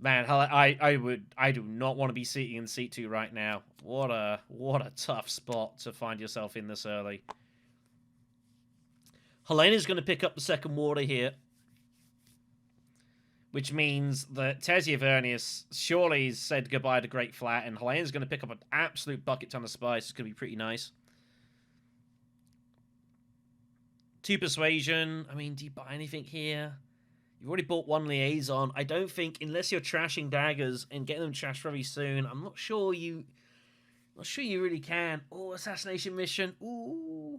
Man, I do not want to be sitting in seat 2 right now. What a tough spot to find yourself in this early. Helena's going to pick up the second water here. Which means that Tesia Vernius surely has said goodbye to Great Flat, and Helena's going to pick up an absolute bucket ton of spice. It's going to be pretty nice. 2 Persuasion. I mean, do you buy anything here? You've already bought 1 Liaison. I don't think, unless you're trashing daggers and getting them trashed very soon, I'm not sure you really can. Oh, Assassination Mission. Ooh.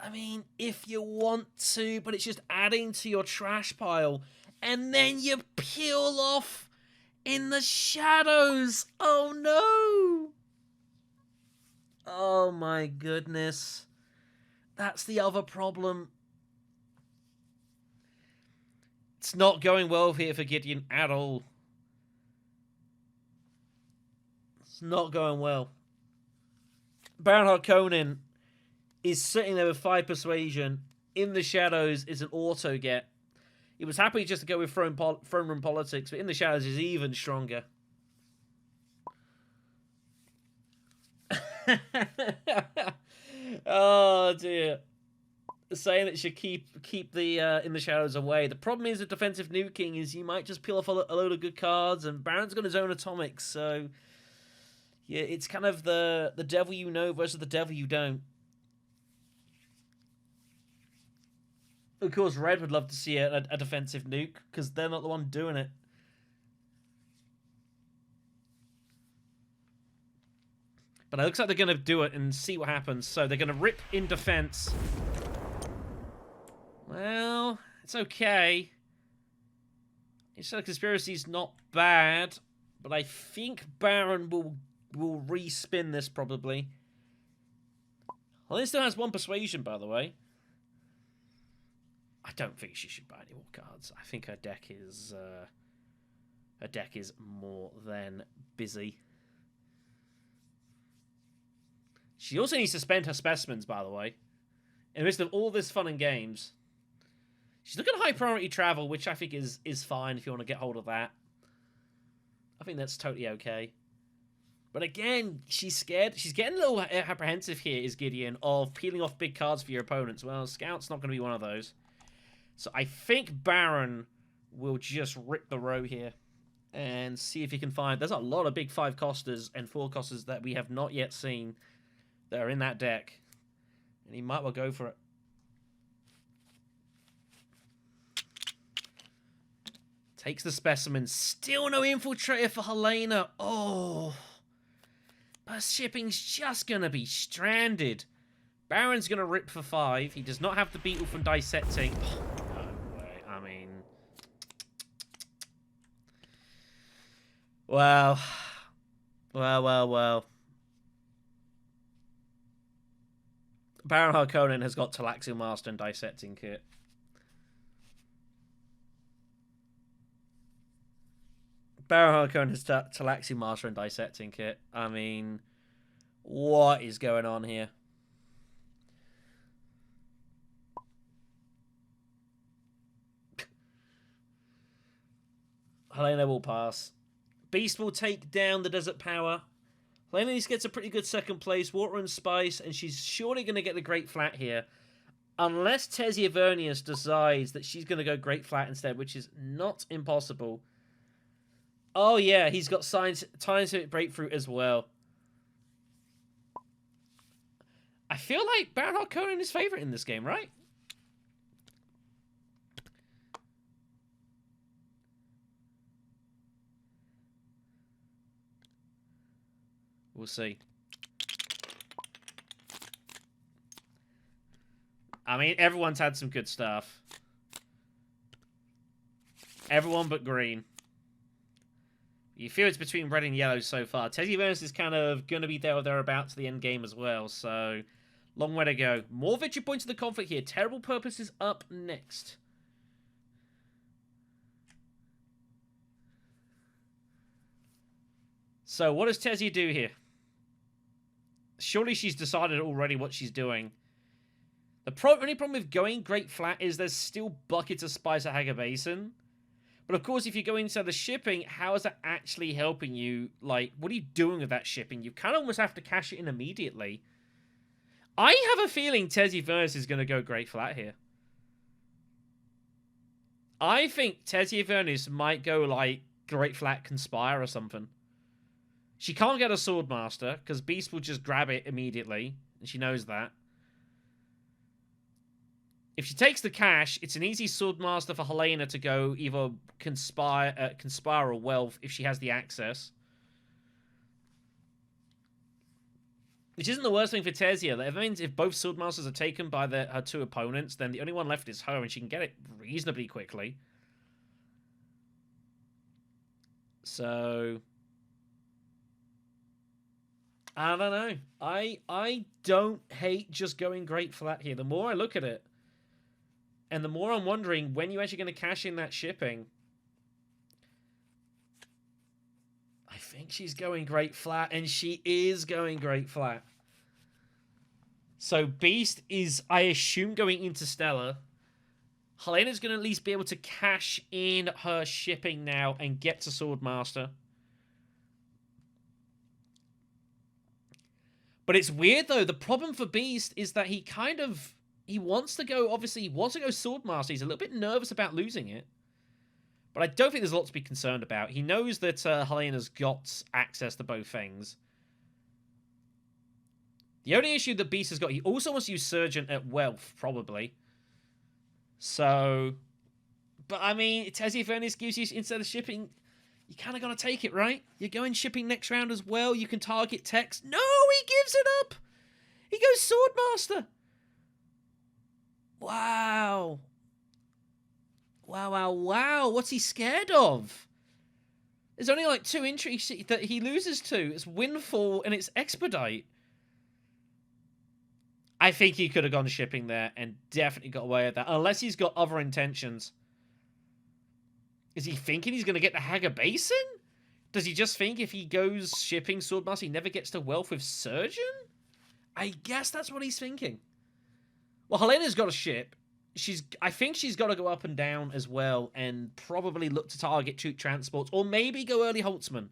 I mean, if you want to, but it's just adding to your trash pile. And then you peel off in the shadows. Oh no! Oh my goodness. That's the other problem. It's not going well here for Gideon at all. It's not going well. Baron Harkonnen is sitting there with 5 persuasion. In the shadows is an auto get. He was happy just to go with throne room politics, but in the shadows is even stronger. Oh dear. Saying that should keep the in the shadows away. The problem is with defensive nuking is you might just peel off a load of good cards, and Baron's got his own atomics, so yeah, it's kind of the devil you know versus the devil you don't. Of course, Red would love to see a defensive nuke, because they're not the one doing it. But it looks like they're going to do it and see what happens. So they're going to rip in defense. Well, it's okay. Instead, Conspiracy's not bad, but I think Baron will respin this probably. Well, it still has 1 persuasion, by the way. I don't think she should buy any more cards. I think her deck is more than busy. She also needs to spend her specimens, by the way. In the midst of all this fun and games. She's looking at high priority travel, which I think is fine if you want to get hold of that. I think that's totally okay. But again, she's scared. She's getting a little apprehensive here, is Gideon, of peeling off big cards for your opponents. Well, Scout's not going to be one of those. So I think Baron will just rip the row here and see if he can find... There's a lot of big 5-costers and 4-costers that we have not yet seen that are in that deck. And he might well go for it. Takes the specimen. Still no infiltrator for Helena. Oh. But shipping's just going to be stranded. Baron's going to rip for 5. He does not have the beetle from dissecting. Oh, no way. I mean... Well. Well. Baron Harkonnen has got Talaxian Master and Dissecting Kit. Baron Harkonnen has Talaxian Master and Dissecting Kit. I mean, what is going on here? Helena will pass. Beast will take down the Desert Power. Helena gets a pretty good second place. Water and Spice, and she's surely going to get the Great Flat here. Unless Tessia Vernius decides that she's going to go Great Flat instead, which is not impossible. Oh yeah, he's got Scientific Breakthrough as well. I feel like Baron Harkonnen is favourite in this game, right? We'll see. I mean, everyone's had some good stuff. Everyone but green. You feel it's between red and yellow so far. Tessia Vernius is kind of going to be there or thereabouts to the end game as well, so long way to go. More victory points in the conflict here. Terrible Purpose is up next. So what does Tessia do here? Surely she's decided already what she's doing. The only problem with going Great Flat is there's still buckets of spice at Hager Basin. But of course, if you go inside the shipping, how is that actually helping you? Like, what are you doing with that shipping? You kind of almost have to cash it in immediately. I have a feeling Tessia Vernius is going to go Great Flat here. I think Tessia Vernius might go, like, Great Flat Conspire or something. She can't get a Swordmaster, because Beast will just grab it immediately, and she knows that. If she takes the cash, it's an easy Swordmaster for Helena to go either Conspire or Wealth if she has the access. Which isn't the worst thing for Tesia. That means if both Swordmasters are taken by her two opponents, then the only one left is her, and she can get it reasonably quickly. So I don't know. I don't hate just going great flat here. The more I look at it, and the more I'm wondering when you're actually going to cash in that shipping. I think she's going great flat, and she is going great flat. So Beast is, I assume, going Interstellar. Helena's going to at least be able to cash in her shipping now and get to Swordmaster. But it's weird, though. The problem for Beast is that he wants to go, obviously, he wants to go Swordmaster. He's a little bit nervous about losing it. But I don't think there's a lot to be concerned about. He knows that Helena's got access to both things. The only issue that Beast has got, he also wants to use Surgeon at Wealth, probably. So, but I mean, Tesia Furnace gives you, instead of shipping, you kind of got to take it, right? You're going shipping next round as well. You can target text. No, he gives it up. He goes Swordmaster. Wow. Wow. What's he scared of? There's only like 2 entries that he loses to. It's Windfall and it's Expedite. I think he could have gone shipping there and definitely got away with that. Unless he's got other intentions. Is he thinking he's going to get the Hager Basin? Does he just think if he goes shipping Swordmaster, he never gets to Wealth with Surgeon? I guess that's what he's thinking. Well, Helena's got a ship. I think she's got to go up and down as well and probably look to target troop transports or maybe go early Holtzman.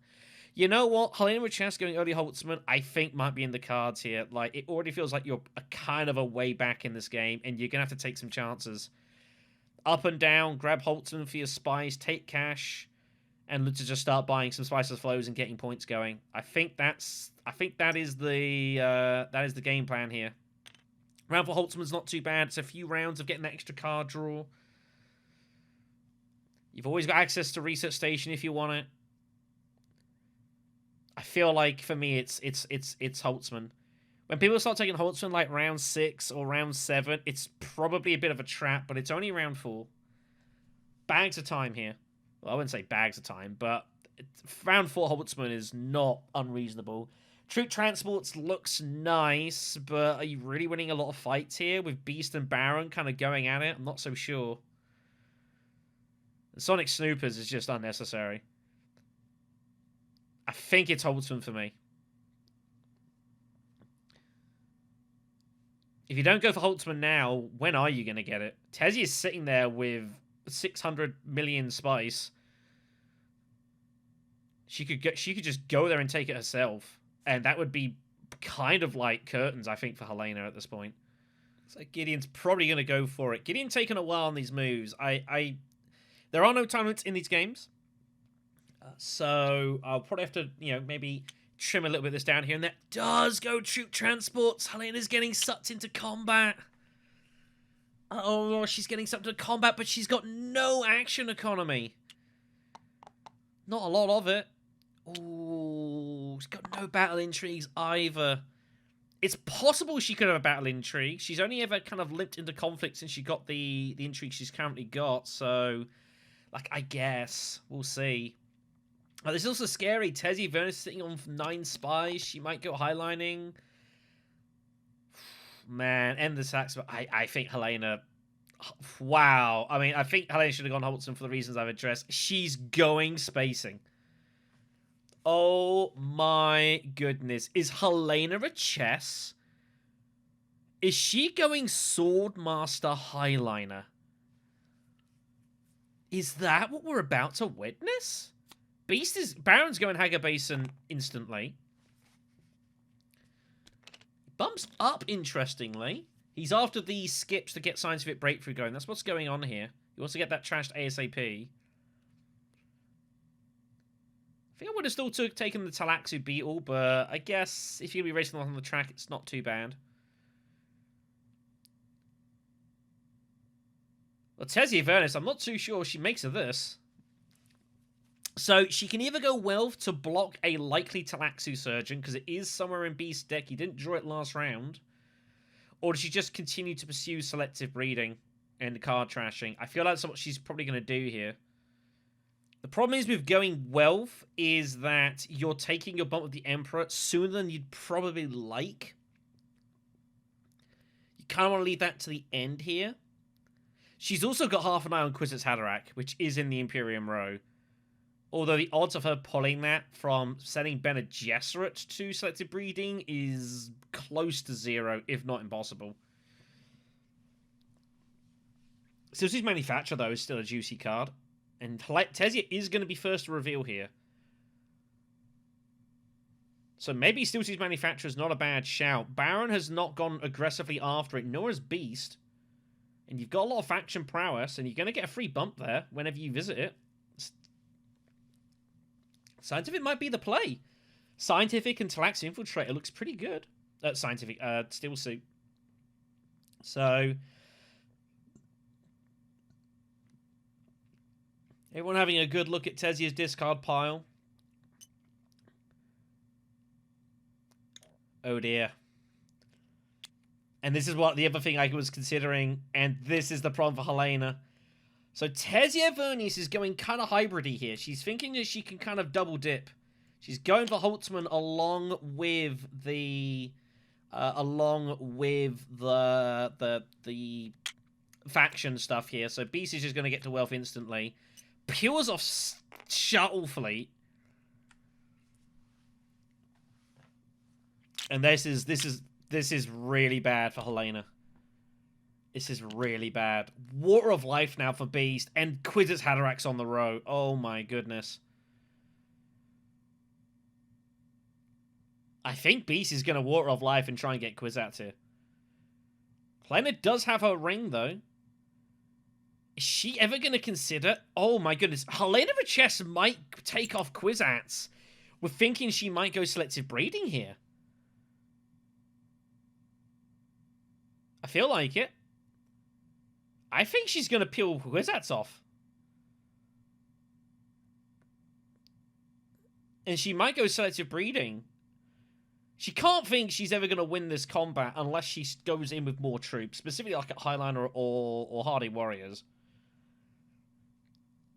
You know what? Helena with Chess going early Holtzman, I think might be in the cards here. Like, it already feels like you're kind of a way back in this game, and you're going to have to take some chances. Up and down, grab Holtzman for your spice, take cash, and look to just start buying some spices flows and getting points going. I think that is the game plan here. Round for Holtzman's not too bad. It's a few rounds of getting that extra card draw. You've always got access to Research Station if you want it. I feel like for me it's Holtzman. When people start taking Holtzman like round 6 or round 7, it's probably a bit of a trap, but it's only round 4. Bags of time here. Well, I wouldn't say bags of time, but round 4 Holtzman is not unreasonable. Troop Transports looks nice, but are you really winning a lot of fights here with Beast and Baron kind of going at it? I'm not so sure. The Sonic Snoopers is just unnecessary. I think it's Holtzman for me. If you don't go for Holtzman now, when are you going to get it? Tesia is sitting there with 600 million spice. She could just go there and take it herself. And that would be kind of like curtains, I think, for Helena at this point. So Gideon's probably going to go for it. Gideon taking a while on these moves. There are no time limits in these games. So I'll probably have to, maybe trim a little bit of this down here. And that does go troop transports. Helena's getting sucked into combat. Oh, she's getting sucked into combat, but she's got no action economy. Not a lot of it. Oh, she's got no battle intrigues either. It's possible she could have a battle intrigue. She's only ever kind of limped into conflict since she got the intrigue she's currently got. So, I guess. We'll see. This is also scary. Tesia Vernus sitting on 9 spies. She might go highlining. Man, end the sacks. But I think Helena... Wow. I mean, I think Helena should have gone Holtzman for the reasons I've addressed. She's going spacing. Oh my goodness. Is Helena a chess? Is she going Swordmaster Highliner? Is that what we're about to witness? Baron's going Hager Basin instantly. Bumps up, interestingly. He's after these skips to get Scientific Breakthrough going. That's what's going on here. He wants to get that trashed ASAP. I think I would have still taken the Talaxu Beetle, but I guess if you're going to be racing on the track, it's not too bad. Well, Tesia Vernus, I'm not too sure she makes of this. So she can either go Wealth to block a likely Talaxu Surgeon, because it is somewhere in Beast deck. He didn't draw it last round. Or does she just continue to pursue selective breeding and card trashing? I feel like that's what she's probably going to do here. The problem is with going Wealth is that you're taking your bump with the Emperor sooner than you'd probably like. You kind of want to leave that to the end here. She's also got half an eye on Kwisatz Haderach, which is in the Imperium row. Although the odds of her pulling that from sending Bene Gesserit to selective breeding is close to 0, if not impossible. Stilsy's Manufacturer, though, is still a juicy card. And Tesia is going to be first to reveal here. So maybe Stilsy's Manufacturer is not a bad shout. Baron has not gone aggressively after it, nor has Beast. And you've got a lot of faction prowess, and you're going to get a free bump there whenever you visit it. Scientific might be the play. Scientific and Talaxu Infiltrator looks pretty good. Scientific, Steel Suit. So, everyone having a good look at Tesia's discard pile. Oh dear. And this is what the other thing I was considering, and this is the problem for Helena. So Tesia Vernice is going kind of hybridy here. She's thinking that she can kind of double dip. She's going for Holtzman along with the faction stuff here. So Beast is just going to get to Wealth instantly. Peels off Shuttle Fleet. And this is really bad for Helena. This is really bad. Water of Life now for Beast, and Kwisatz Haderach's on the row. Oh my goodness. I think Beast is going to Water of Life and try and get Kwisatz here. Helena does have her ring, though. Is she ever going to consider... Oh my goodness. Helena Richesse might take off Kwisatz. We're thinking she might go selective breeding here. I feel like it. I think she's going to peel Kwisatz off. And she might go selective breeding. She can't think she's ever going to win this combat unless she goes in with more troops, specifically like at Highliner or Hardy Warriors.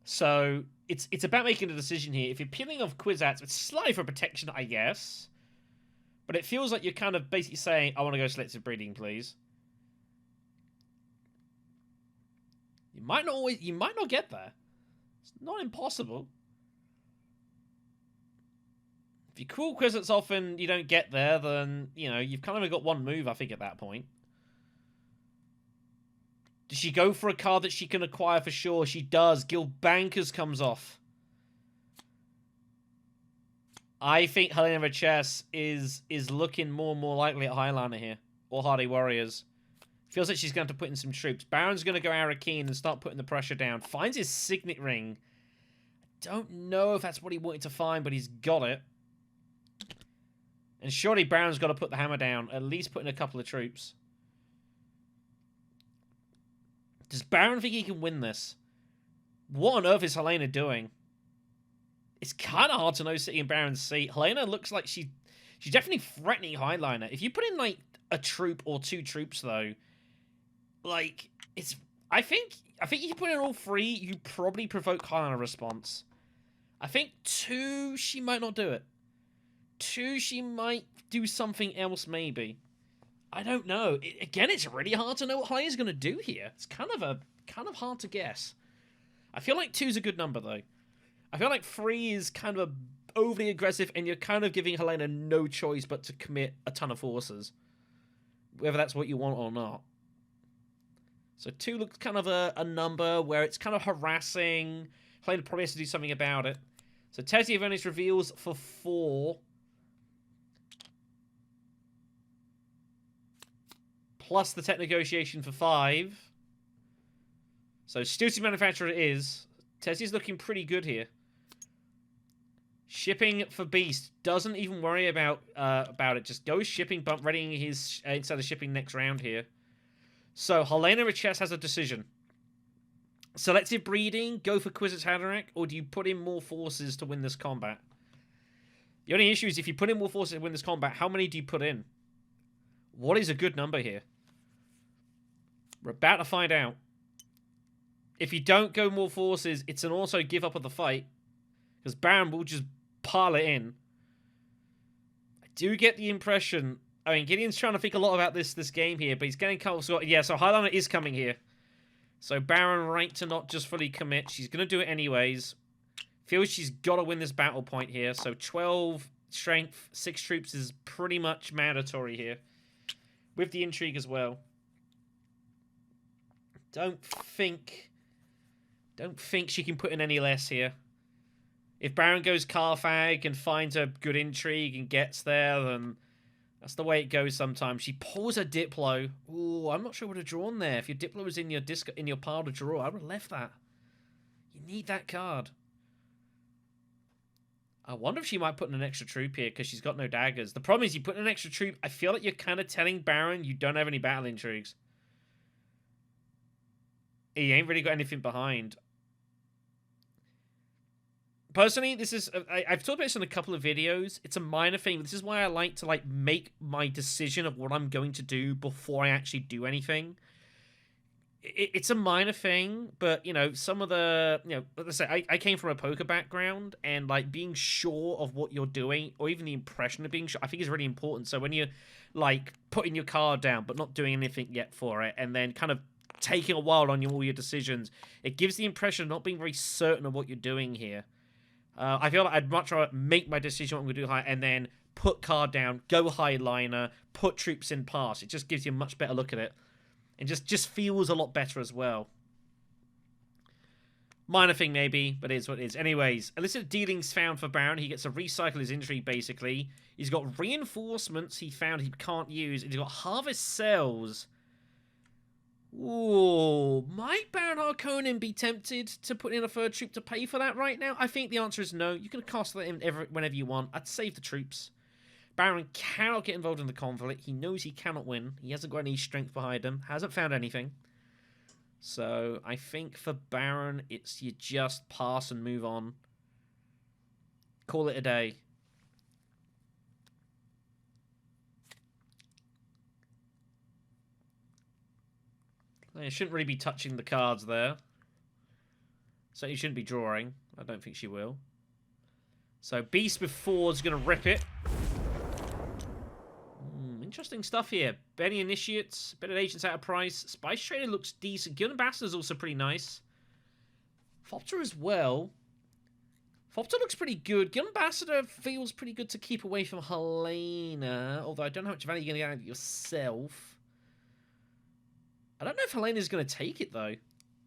So, it's about making a decision here. If you're peeling off Kwisatz, it's slightly for protection, I guess. But it feels like you're kind of basically saying, I want to go selective breeding, please. You might not get there. It's not impossible. If you cool Kwisatz off and you don't get there, then, you know, you've kind of got one move, I think, at that point. Does she go for a card that she can acquire for sure? She does. Guild Bankers comes off. I think Helena Richesse is looking more and more likely at Highliner here. Or Hardy Warriors. Feels like she's going to put in some troops. Baron's going to go Arrakis and start putting the pressure down. Finds his Signet Ring. Don't know if that's what he wanted to find, but he's got it. And surely Baron's got to put the hammer down. At least put in a couple of troops. Does Baron think he can win this? What on earth is Helena doing? It's kind of hard to know sitting in Baron's seat. Helena looks like she's definitely threatening Highliner. If you put in, like, a troop or two troops, though... Like, it's... I think you put in all three, you probably provoke Highliner response. I think 2, she might not do it. 2, she might do something else, maybe. I don't know. Again, it's really hard to know what Highlaner's going to do here. It's kind of hard to guess. I feel like 2's a good number, though. I feel like 3 is kind of overly aggressive, and you're kind of giving Helena no choice but to commit a ton of forces. Whether that's what you want or not. So 2 looks kind of a number where it's kind of harassing. Helena probably has to do something about it. So Tesia Vernice reveals for 4. Plus the tech negotiation for 5. So Stilsy's Manufacturer it is. Tesia's looking pretty good here. Shipping for Beast. Doesn't even worry about it. Just goes shipping, but readying his instead of shipping next round here. So Helena Richesse has a decision. Selective breeding, go for Kwisatz Haderach, or do you put in more forces to win this combat? The only issue is if you put in more forces to win this combat, how many do you put in? What is a good number here? We're about to find out. If you don't go more forces, it's an also give up of the fight. Because Baron will just pile it in. I do get the impression... I mean, Gideon's trying to think a lot about this game here, but he's getting cut off. Yeah, so Highliner is coming here. So Baron right to not just fully commit. She's going to do it anyways. Feels she's got to win this battle point here. So 12 strength, 6 troops is pretty much mandatory here. With the intrigue as well. Don't think she can put in any less here. If Baron goes Carthag and finds a good intrigue and gets there, then that's the way it goes sometimes. She pulls a Diplo. Ooh, I'm not sure what to draw on there. If your Diplo was in your pile to draw, I would have left that. You need that card. I wonder if she might put in an extra troop here because she's got no daggers. The problem is you put in an extra troop, I feel like you're kind of telling Baron you don't have any battle intrigues. He ain't really got anything behind. Personally, this is... I've talked about this in a couple of videos. It's a minor thing. This is why I like to make my decision of what I'm going to do before I actually do anything. It's a minor thing, but, you know, some of the... You know, let's say, I came from a poker background, and, being sure of what you're doing, or even the impression of being sure, I think is really important. So when you're, putting your card down, but not doing anything yet for it, and then kind of taking a while on all your decisions, it gives the impression of not being very certain of what you're doing here. I feel like I'd much rather make my decision what I'm going to do high, and then put card down, go Highliner, put troops in pass. It just gives you a much better look at it. And just feels a lot better as well. Minor thing maybe, but it is what it is. Anyways, illicit dealings found for Baron. He gets to recycle his intrigue basically. He's got reinforcements he found he can't use. And he's got harvest cells. Ooh, might Baron Harkonnen be tempted to put in a third troop to pay for that right now? I think the answer is no. You can cast that in whenever you want. I'd save the troops. Baron cannot get involved in the conflict. He knows he cannot win. He hasn't got any strength behind him. Hasn't found anything. So I think for Baron, it's you just pass and move on. Call it a day. You shouldn't really be touching the cards there. So you shouldn't be drawing. I don't think she will. So Beast with 4 is going to rip it. Interesting stuff here. Benny Initiates, Better Agents out of price. Spice Trader looks decent. Guild Ambassador's also pretty nice. Fopter as well. Fopter looks pretty good. Guild Ambassador feels pretty good to keep away from Helena. Although I don't know how much value you're going to get out of it yourself. I don't know if Helena's going to take it, though.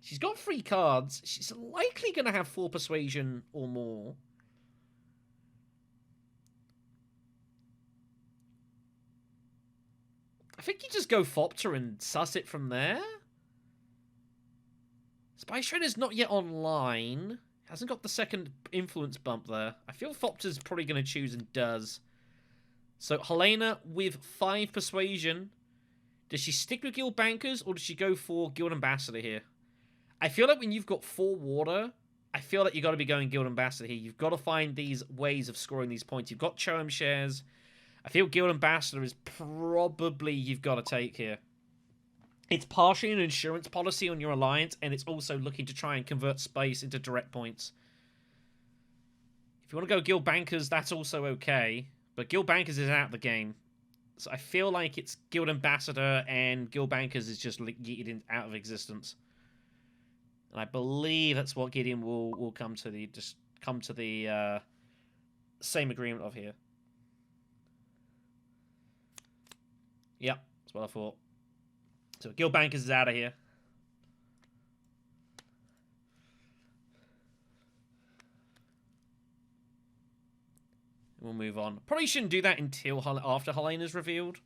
She's got 3 cards. She's likely going to have 4 persuasion or more. I think you just go Fopter and suss it from there. Spice Trader's not yet online. Hasn't got the second influence bump there. I feel Fopter's probably going to choose and does. So Helena with 5 persuasion. Does she stick with Guild Bankers or does she go for Guild Ambassador here? I feel like when you've got 4 water, I feel like you've got to be going Guild Ambassador here. You've got to find these ways of scoring these points. You've got Choem shares. I feel Guild Ambassador is probably you've got to take here. It's partially an insurance policy on your alliance, and it's also looking to try and convert space into direct points. If you want to go Guild Bankers, that's also okay. But Guild Bankers is out of the game. So I feel like it's Guild Ambassador and Guild Bankers is just yeeted out of existence. And I believe that's what Gideon will come to the same agreement of here. Yep, that's what I thought. So Guild Bankers is out of here. We'll move on. Probably shouldn't do that until after Helena's revealed.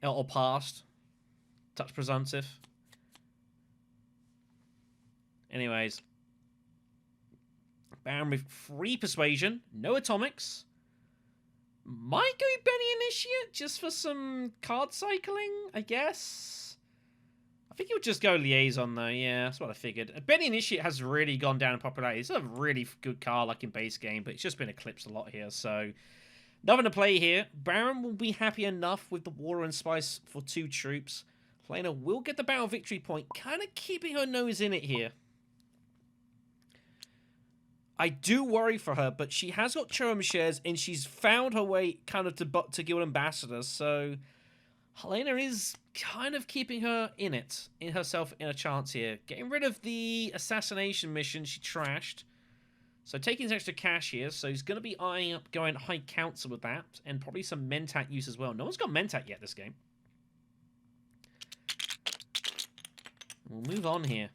Or passed. Touch presumptive. Anyways. Baron with 3 persuasion. No atomics. Might go Benny Initiate just for some card cycling, I guess. I think you'll just go Liaison, though. Yeah, that's what I figured. Benny Initiate has really gone down in popularity. It's a really good car, like in base game, but it's just been eclipsed a lot here, so... Nothing to play here. Baron will be happy enough with the Water and Spice for 2 troops. Helena will get the Battle Victory point, kind of keeping her nose in it here. I do worry for her, but she has got Chorum shares, and she's found her way kind of to Guild Ambassador, so... Helena is kind of keeping her in it, in herself in a chance here. Getting rid of the assassination mission she trashed. So taking some extra cash here, so he's going to be eyeing up going High Council with that, and probably some Mentat use as well. No one's got Mentat yet this game. We'll move on here.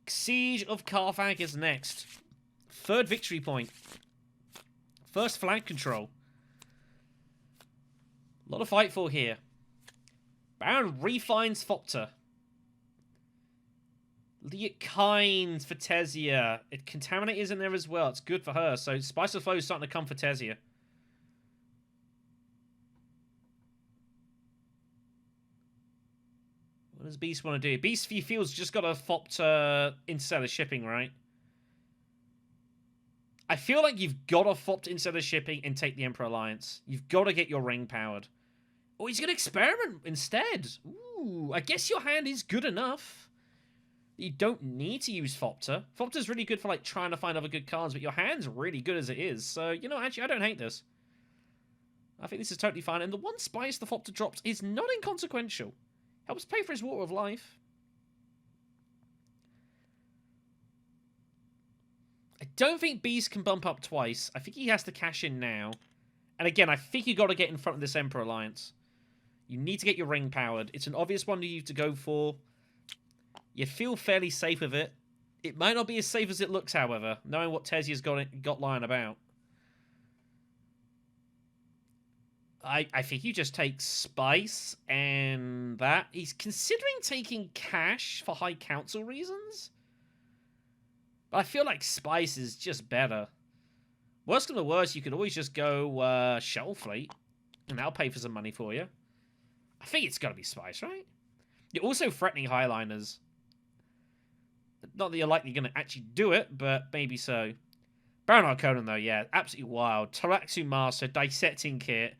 Siege of Carthage is next. 3rd victory point. 1st flag control. A lot of fight for here. Baron refines Fopter. Liet Kynes for Tesia. Contaminate is in there as well. It's good for her. So Spice of Flow is starting to come for Tesia. What does Beast want to do? Beast, he feels, just got a Fopter Interstellar Shipping, right? I feel like you've got to Fopter Interstellar Shipping and take the Emperor Alliance. You've got to get your ring powered. Oh, he's going to experiment instead. Ooh, I guess your hand is good enough. You don't need to use Fopter. Fopter's really good for, like, trying to find other good cards, but your hand's really good as it is. So, you know, actually, I don't hate this. I think this is totally fine. And the 1 Spice the Fopter drops is not inconsequential. Helps pay for his Water of Life. I don't think Beast can bump up twice. I think he has to cash in now. And again, I think you got to get in front of this Emperor Alliance. You need to get your ring powered. It's an obvious one for you to go for. You feel fairly safe with it. It might not be as safe as it looks, however, knowing what Tesia's got lying about. I think you just take Spice and that. He's considering taking cash for High Council reasons. But I feel like Spice is just better. Worst come to worst, you could always just go Shell Fleet, and that'll pay for some money for you. I think it's got to be Spice, right? You're also threatening Highliners. Not that you're likely going to actually do it, but maybe so. Baron Harkonnen, though, yeah, absolutely wild. Taraxu Master, Dissecting Kit,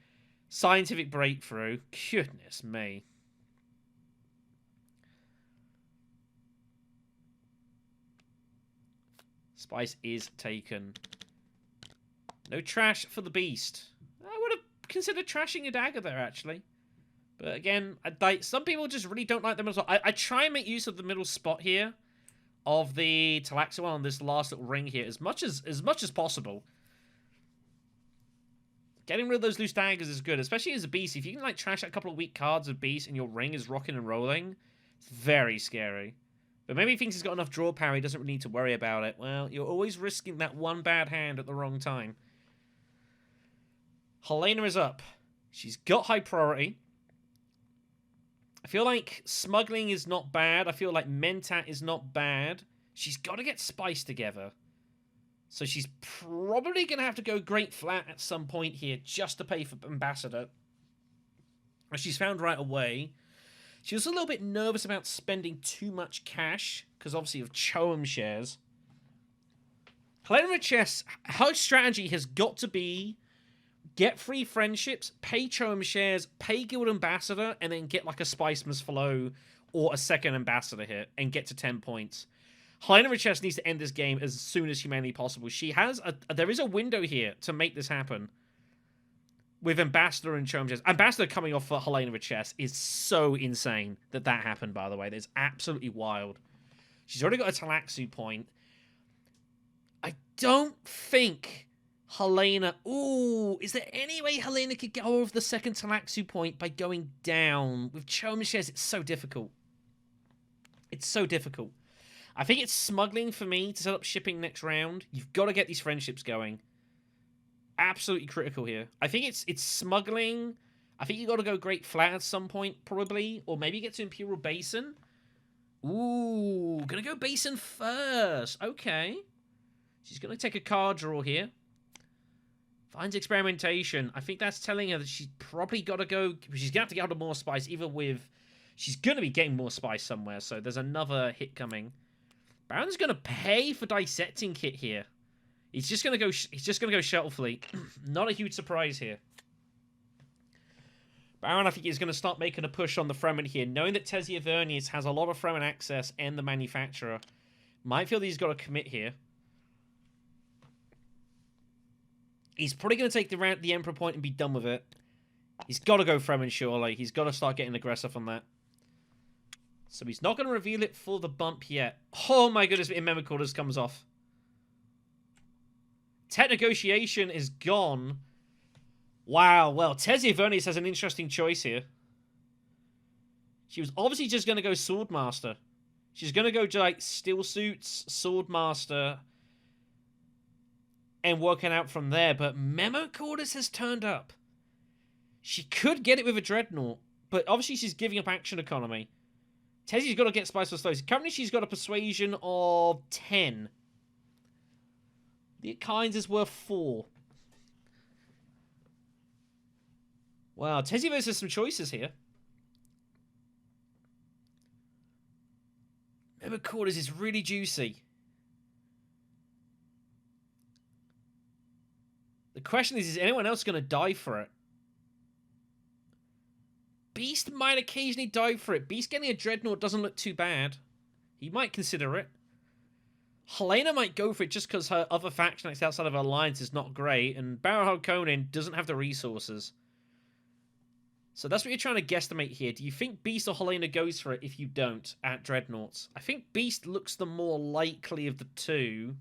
Scientific Breakthrough. Goodness me. Spice is taken. No trash for the Beast. I would have considered trashing a dagger there, actually. But again, some people just really don't like them as well. I try and make use of the middle spot here of the Talaxu on this last little ring here as much as possible. Getting rid of those loose daggers is good, especially as a Beast. If you can like trash out a couple of weak cards of Beast and your ring is rocking and rolling, it's very scary. But maybe he thinks he's got enough draw power, he doesn't really need to worry about it. Well, you're always risking that one bad hand at the wrong time. Helena is up. She's got high priority. I feel like Smuggling is not bad. I feel like Mentat is not bad. She's got to get Spice together. So she's probably going to have to go Great Flat at some point here just to pay for Ambassador. As she's found right away. She was a little bit nervous about spending too much cash because obviously of Choum shares. Helena Richess, her strategy has got to be get free friendships, pay Choum shares, pay Guild Ambassador, and then get like a Spiceman's Flow or a second Ambassador hit and get to 10 points. Helena Richess needs to end this game as soon as humanly possible. There is a window here to make this happen. With Ambassador and Choum shares. Ambassador coming off for Helena Richess is so insane that happened, by the way. That's absolutely wild. She's already got a Talaxu point. I don't think Helena... Ooh, is there any way Helena could get over the second Talaxu point by going down? With Choum shares, it's so difficult. It's so difficult. I think it's Smuggling for me to set up shipping next round. You've got to get these friendships going. Absolutely critical here. I think it's Smuggling. I think you got to go Great Flat at some point, probably. Or maybe get to Imperial Basin. Ooh, gonna go Basin first. Okay. She's gonna take a card draw here. Finds Experimentation. I think that's telling her that she's probably got to go... She's going to have to get out of more Spice, either with She's going to be getting more spice somewhere, so there's another hit coming. Baron's going to pay for dissecting kit here. He's just going to go. He's just going to go shuttle fleet. Not a huge surprise here. Baron, I think, is going to start making a push on the Fremen here, knowing that Tessia Vernius has a lot of Fremen access and the manufacturer. Might feel that he's got to commit here. He's probably going to take the Emperor point and be done with it. He's got to go Fremen, surely. He's got to start getting aggressive on that. So he's not going to reveal it for the bump yet. Oh my goodness, Memo Quarters comes off. Tech negotiation is gone. Wow, well, Tessia Vernius has an interesting choice here. She was obviously just going to go Swordmaster. She's going to go, like, Steel Suits, Swordmaster, and working out from there. But Memo Quarters has turned up. She could get it with a Dreadnought, but obviously she's giving up action economy. Tessia's got to get Spice for Slows. Currently, she's got a persuasion of 10. The Kinds is worth 4. Wow, Tessia has some choices here. Memo Quarters is really juicy. The question is anyone else going to die for it? Beast might occasionally die for it. Beast getting a Dreadnought doesn't look too bad. He might consider it. Helena might go for it just because her other faction that's outside of her alliance is not great, and Baron Harkonnen doesn't have the resources. So that's what you're trying to guesstimate here. Do you think Beast or Helena goes for it if you don't at Dreadnoughts? I think Beast looks the more likely of the two.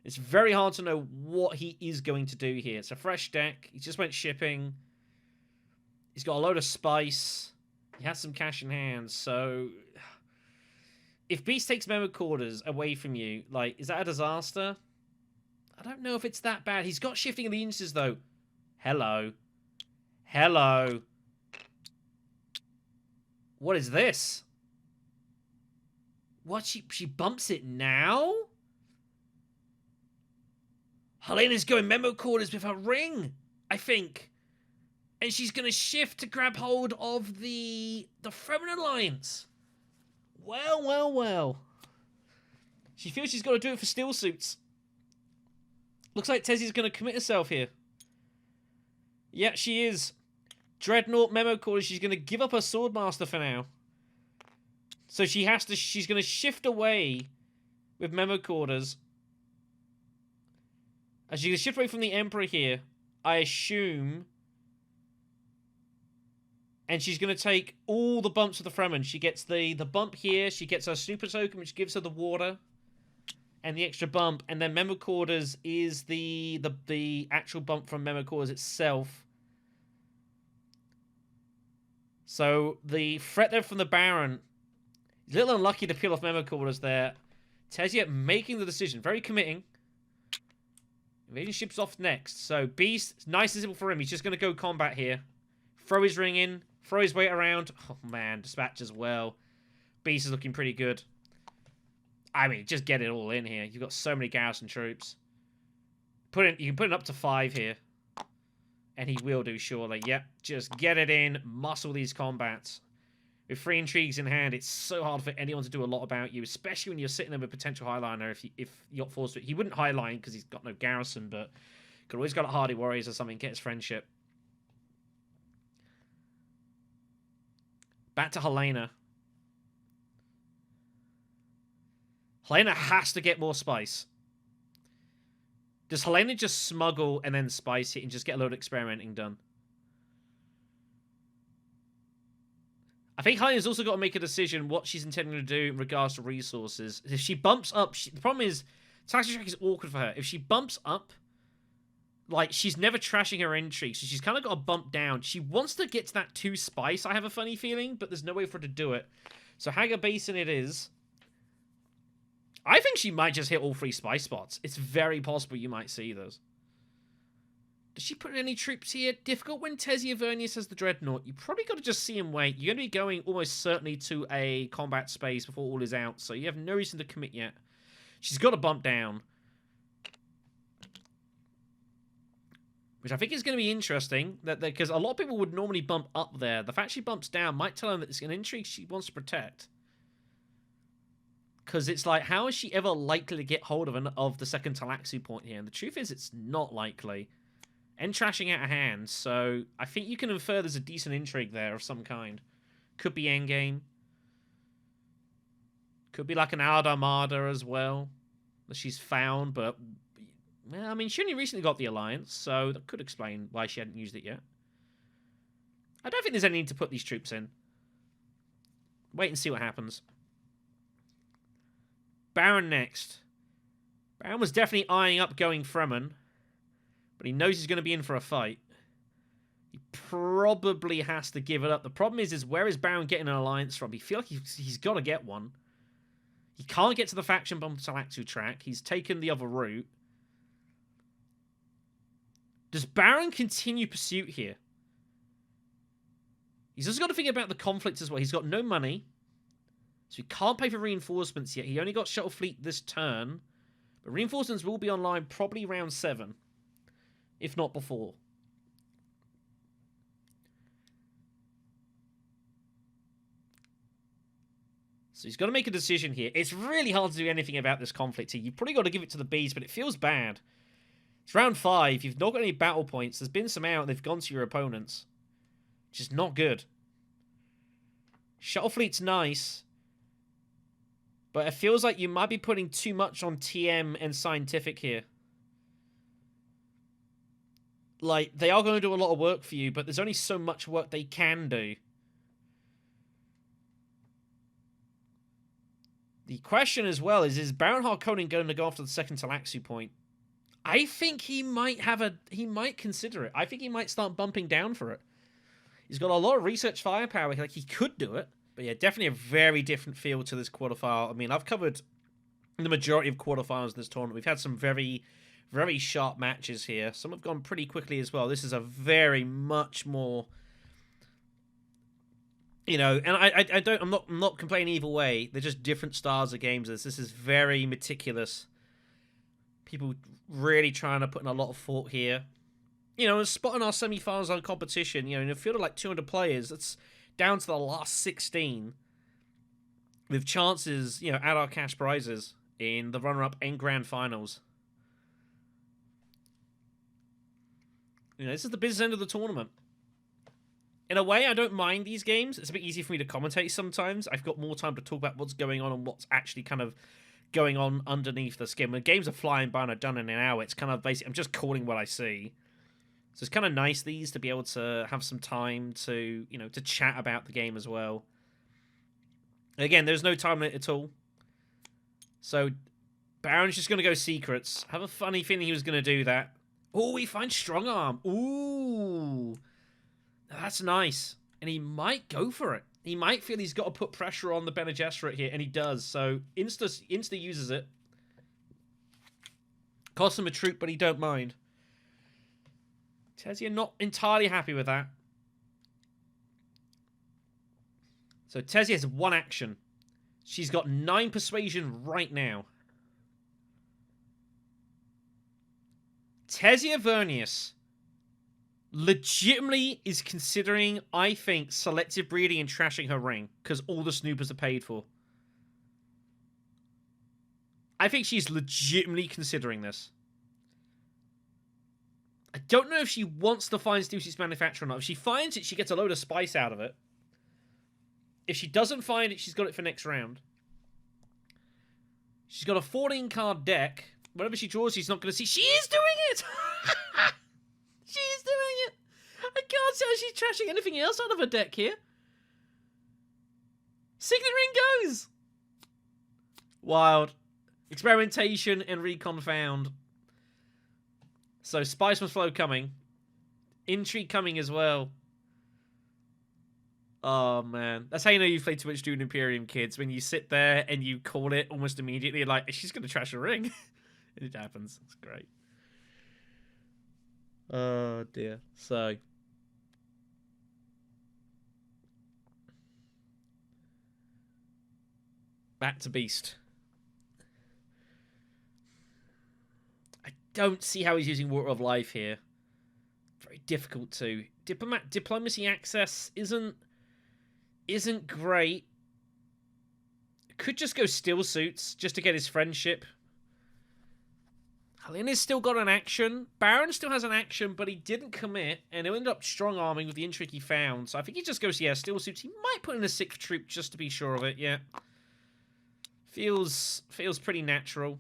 It's very hard to know what he is going to do here. It's a fresh deck. He just went shipping. He's got a load of spice. He has some cash in hand, so if Beast takes Memo Quarters away from you, like, is that a disaster? I don't know if it's that bad. He's got Shifting Allegiances, though. Hello. Hello. What is this? What? She bumps it now? Helena's going Memo Quarters with her ring, I think. And she's going to shift to grab hold of the Fremen Alliance. Well, well, well. She feels she's got to do it for Steel Suits. Looks like Tessia's going to commit herself here. Yeah, she is. Dreadnought Memo Quarters. She's going to give up her Swordmaster for now. So she's going to shift away with Memo Quarters. As she's going to shift away from the Emperor here, I assume. And she's going to take all the bumps of the Fremen. She gets the bump here. She gets her super token, which gives her the water. And the extra bump. And then Memo Quarters is the actual bump from Memo Quarters itself. So the threat there from the Baron. He's a little unlucky to peel off Memo Quarters there. Tessia making the decision. Very committing. Invasion ship's off next. So Beast, nice and simple for him. He's just going to go combat here. Throw his ring in. Throw his weight around. Oh, man. Dispatch as well. Beast is looking pretty good. I mean, just get it all in here. You've got so many garrison troops. You can put it up to 5 here. And he will do, surely. Yep. Just get it in. Muscle these combats. With 3 intrigues in hand, it's so hard for anyone to do a lot about you, especially when you're sitting there with potential highliner if you're forced to. He wouldn't highline because he's got no garrison, but could always got a Hardy Warriors or something, get his friendship. Back to Helena. Helena has to get more spice. Does Helena just smuggle and then spice it and just get a load of experimenting done? I think Helena's also got to make a decision what she's intending to do in regards to resources. If she bumps up... the problem is, tactical track is awkward for her. If she bumps up, like, she's never trashing her intrigue, so she's kind of got to bump down. She wants to get to that 2 spice, I have a funny feeling, but there's no way for her to do it. So Hagar Basin it is. I think she might just hit all 3 spice spots. It's very possible you might see those. Does she put any troops here? Difficult when Tessia Vernius has the Dreadnought. You probably got to just see him wait. You're going to be going almost certainly to a combat space before all is out, so you have no reason to commit yet. She's got to bump down. which I think is going to be interesting, that because a lot of people would normally bump up there. The fact she bumps down might tell them that it's an intrigue she wants to protect. Because it's like, how is she ever likely to get hold of the second Talaxu point here? And the truth is, it's not likely. And trashing out of hand, so I think you can infer there's a decent intrigue there of some kind. Could be endgame. Could be like an Armada as well, that she's found, but... Well, I mean, she only recently got the Alliance, so that could explain why she hadn't used it yet. I don't think there's any need to put these troops in. Wait and see what happens. Baron next. Baron was definitely eyeing up going Fremen, but he knows he's going to be in for a fight. He probably has to give it up. The problem is where is Baron getting an alliance from? He feels like he's got to get one. He can't get to the faction bomb Talaxu track. He's taken the other route. Does Baron continue pursuit here? He's also got to think about the conflict as well. He's got no money, so he can't pay for reinforcements yet. He only got Shuttle Fleet this turn, but reinforcements will be online probably round 7, if not before. So he's got to make a decision here. It's really hard to do anything about this conflict here. You've probably got to give it to the bees, but it feels bad. It's round 5. You've not got any battle points. There's been some out, and they've gone to your opponents. Which is not good. Shuttle Fleet's nice, but it feels like you might be putting too much on TM and Scientific here. Like, they are going to do a lot of work for you, but there's only so much work they can do. The question as well is Baron Harkonnen going to go after the second Talaxu point? I think he might consider it. I think he might start bumping down for it. He's got a lot of research firepower. Like, he could do it. But yeah, definitely a very different feel to this quarterfinal. I mean, I've covered the majority of quarterfinals in this tournament. We've had some very, very sharp matches here. Some have gone pretty quickly as well. This is a very much more... You know, and I'm not complaining either way. They're just different styles of games. This is very meticulous. People really trying to put in a lot of thought here. You know, spotting our semi-finals on competition, you know, in a field of like 200 players, that's down to the last 16 with chances, you know, at our cash prizes in the runner-up and grand finals. You know, this is the business end of the tournament. In a way, I don't mind these games. It's a bit easier for me to commentate sometimes. I've got more time to talk about what's going on and what's actually kind of going on underneath the skin. When games are flying by and are done in an hour, it's kind of basically, I'm just calling what I see. So it's kind of nice these to be able to have some time to, you know, to chat about the game as well. Again, there's no time limit at all. So Baron's just going to go secrets. I have a funny feeling he was going to do that. Oh, he finds strong arm. Ooh. That's nice. And he might go for it. He might feel he's got to put pressure on the Bene Gesserit here, and he does. So Insta uses it. Costs him a troop, but he don't mind. Tesia not entirely happy with that. So Tesia has 1 action. She's got 9 persuasion right now. Tesia Vernius legitimately is considering, I think, selective breeding and trashing her ring because all the snoopers are paid for. I think she's legitimately considering this. I don't know if she wants to find Stussie's manufacturer or not. If she finds it, she gets a load of spice out of it. If she doesn't find it, she's got it for next round. She's got a 14-card deck. Whatever she draws, she's not going to see. She is doing it! She is doing it! I can't see how she's trashing anything else out of her deck here. Signet Ring goes! Wild. Experimentation and recon found. So Spice Must Flow coming. Intrigue coming as well. Oh, man. That's how you know you've played too much Dune Imperium, kids. When you sit there and you call it almost immediately, like, she's going to trash a ring. And it happens. It's great. Oh, dear. So. Back to Beast. I don't see how he's using Water of Life here. difficult to. Diplomacy access isn't great. Could just go still suits just to get his friendship. Helena's still got an action. Baron still has an action, but he didn't commit, and he'll end up strong-arming with the intrigue he found. So I think he just goes, yeah, still suits. He might put in a 6th troop just to be sure of it, yeah. Feels pretty natural.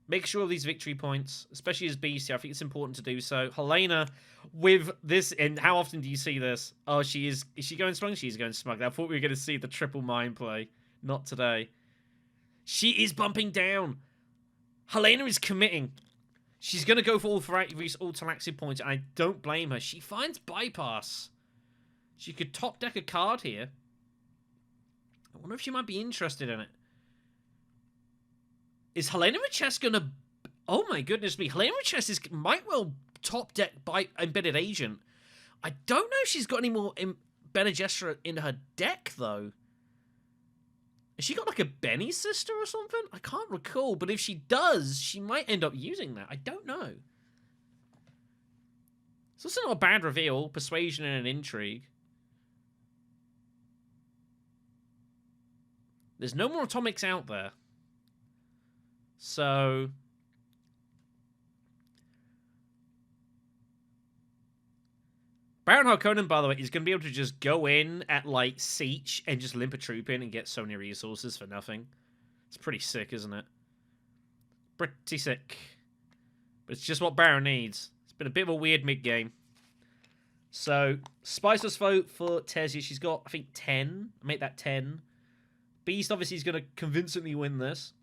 Make sure of these victory points, especially as Beast. I think it's important to do so. Helena, with this, and how often do you see this? Oh, is she going smug? She's going smug. I thought we were going to see the triple mind play. Not today. She is bumping down. Helena is committing. She's going to go for all Talaxi points, and I don't blame her. She finds bypass. She could top deck a card here. I wonder if she might be interested in it. Is Helena Richess going to... Oh my goodness me. Helena Richess might well top deck by Embedded Agent. I don't know if she's got any more Bene Gesserit in her deck, though. Has she got like a Benny sister or something? I can't recall, but if she does, she might end up using that. I don't know. It's also not a bad reveal. Persuasion and an intrigue. There's no more atomics out there. So... Baron Harkonnen, by the way, is going to be able to just go in at, like, Siege and just limp a troop in and get so many resources for nothing. It's pretty sick, isn't it? Pretty sick. But it's just what Baron needs. It's been a bit of a weird mid-game. So, Spiceless vote for Tesia. She's got, I think, 10. Make that 10. Beast, obviously, is going to convincingly win this.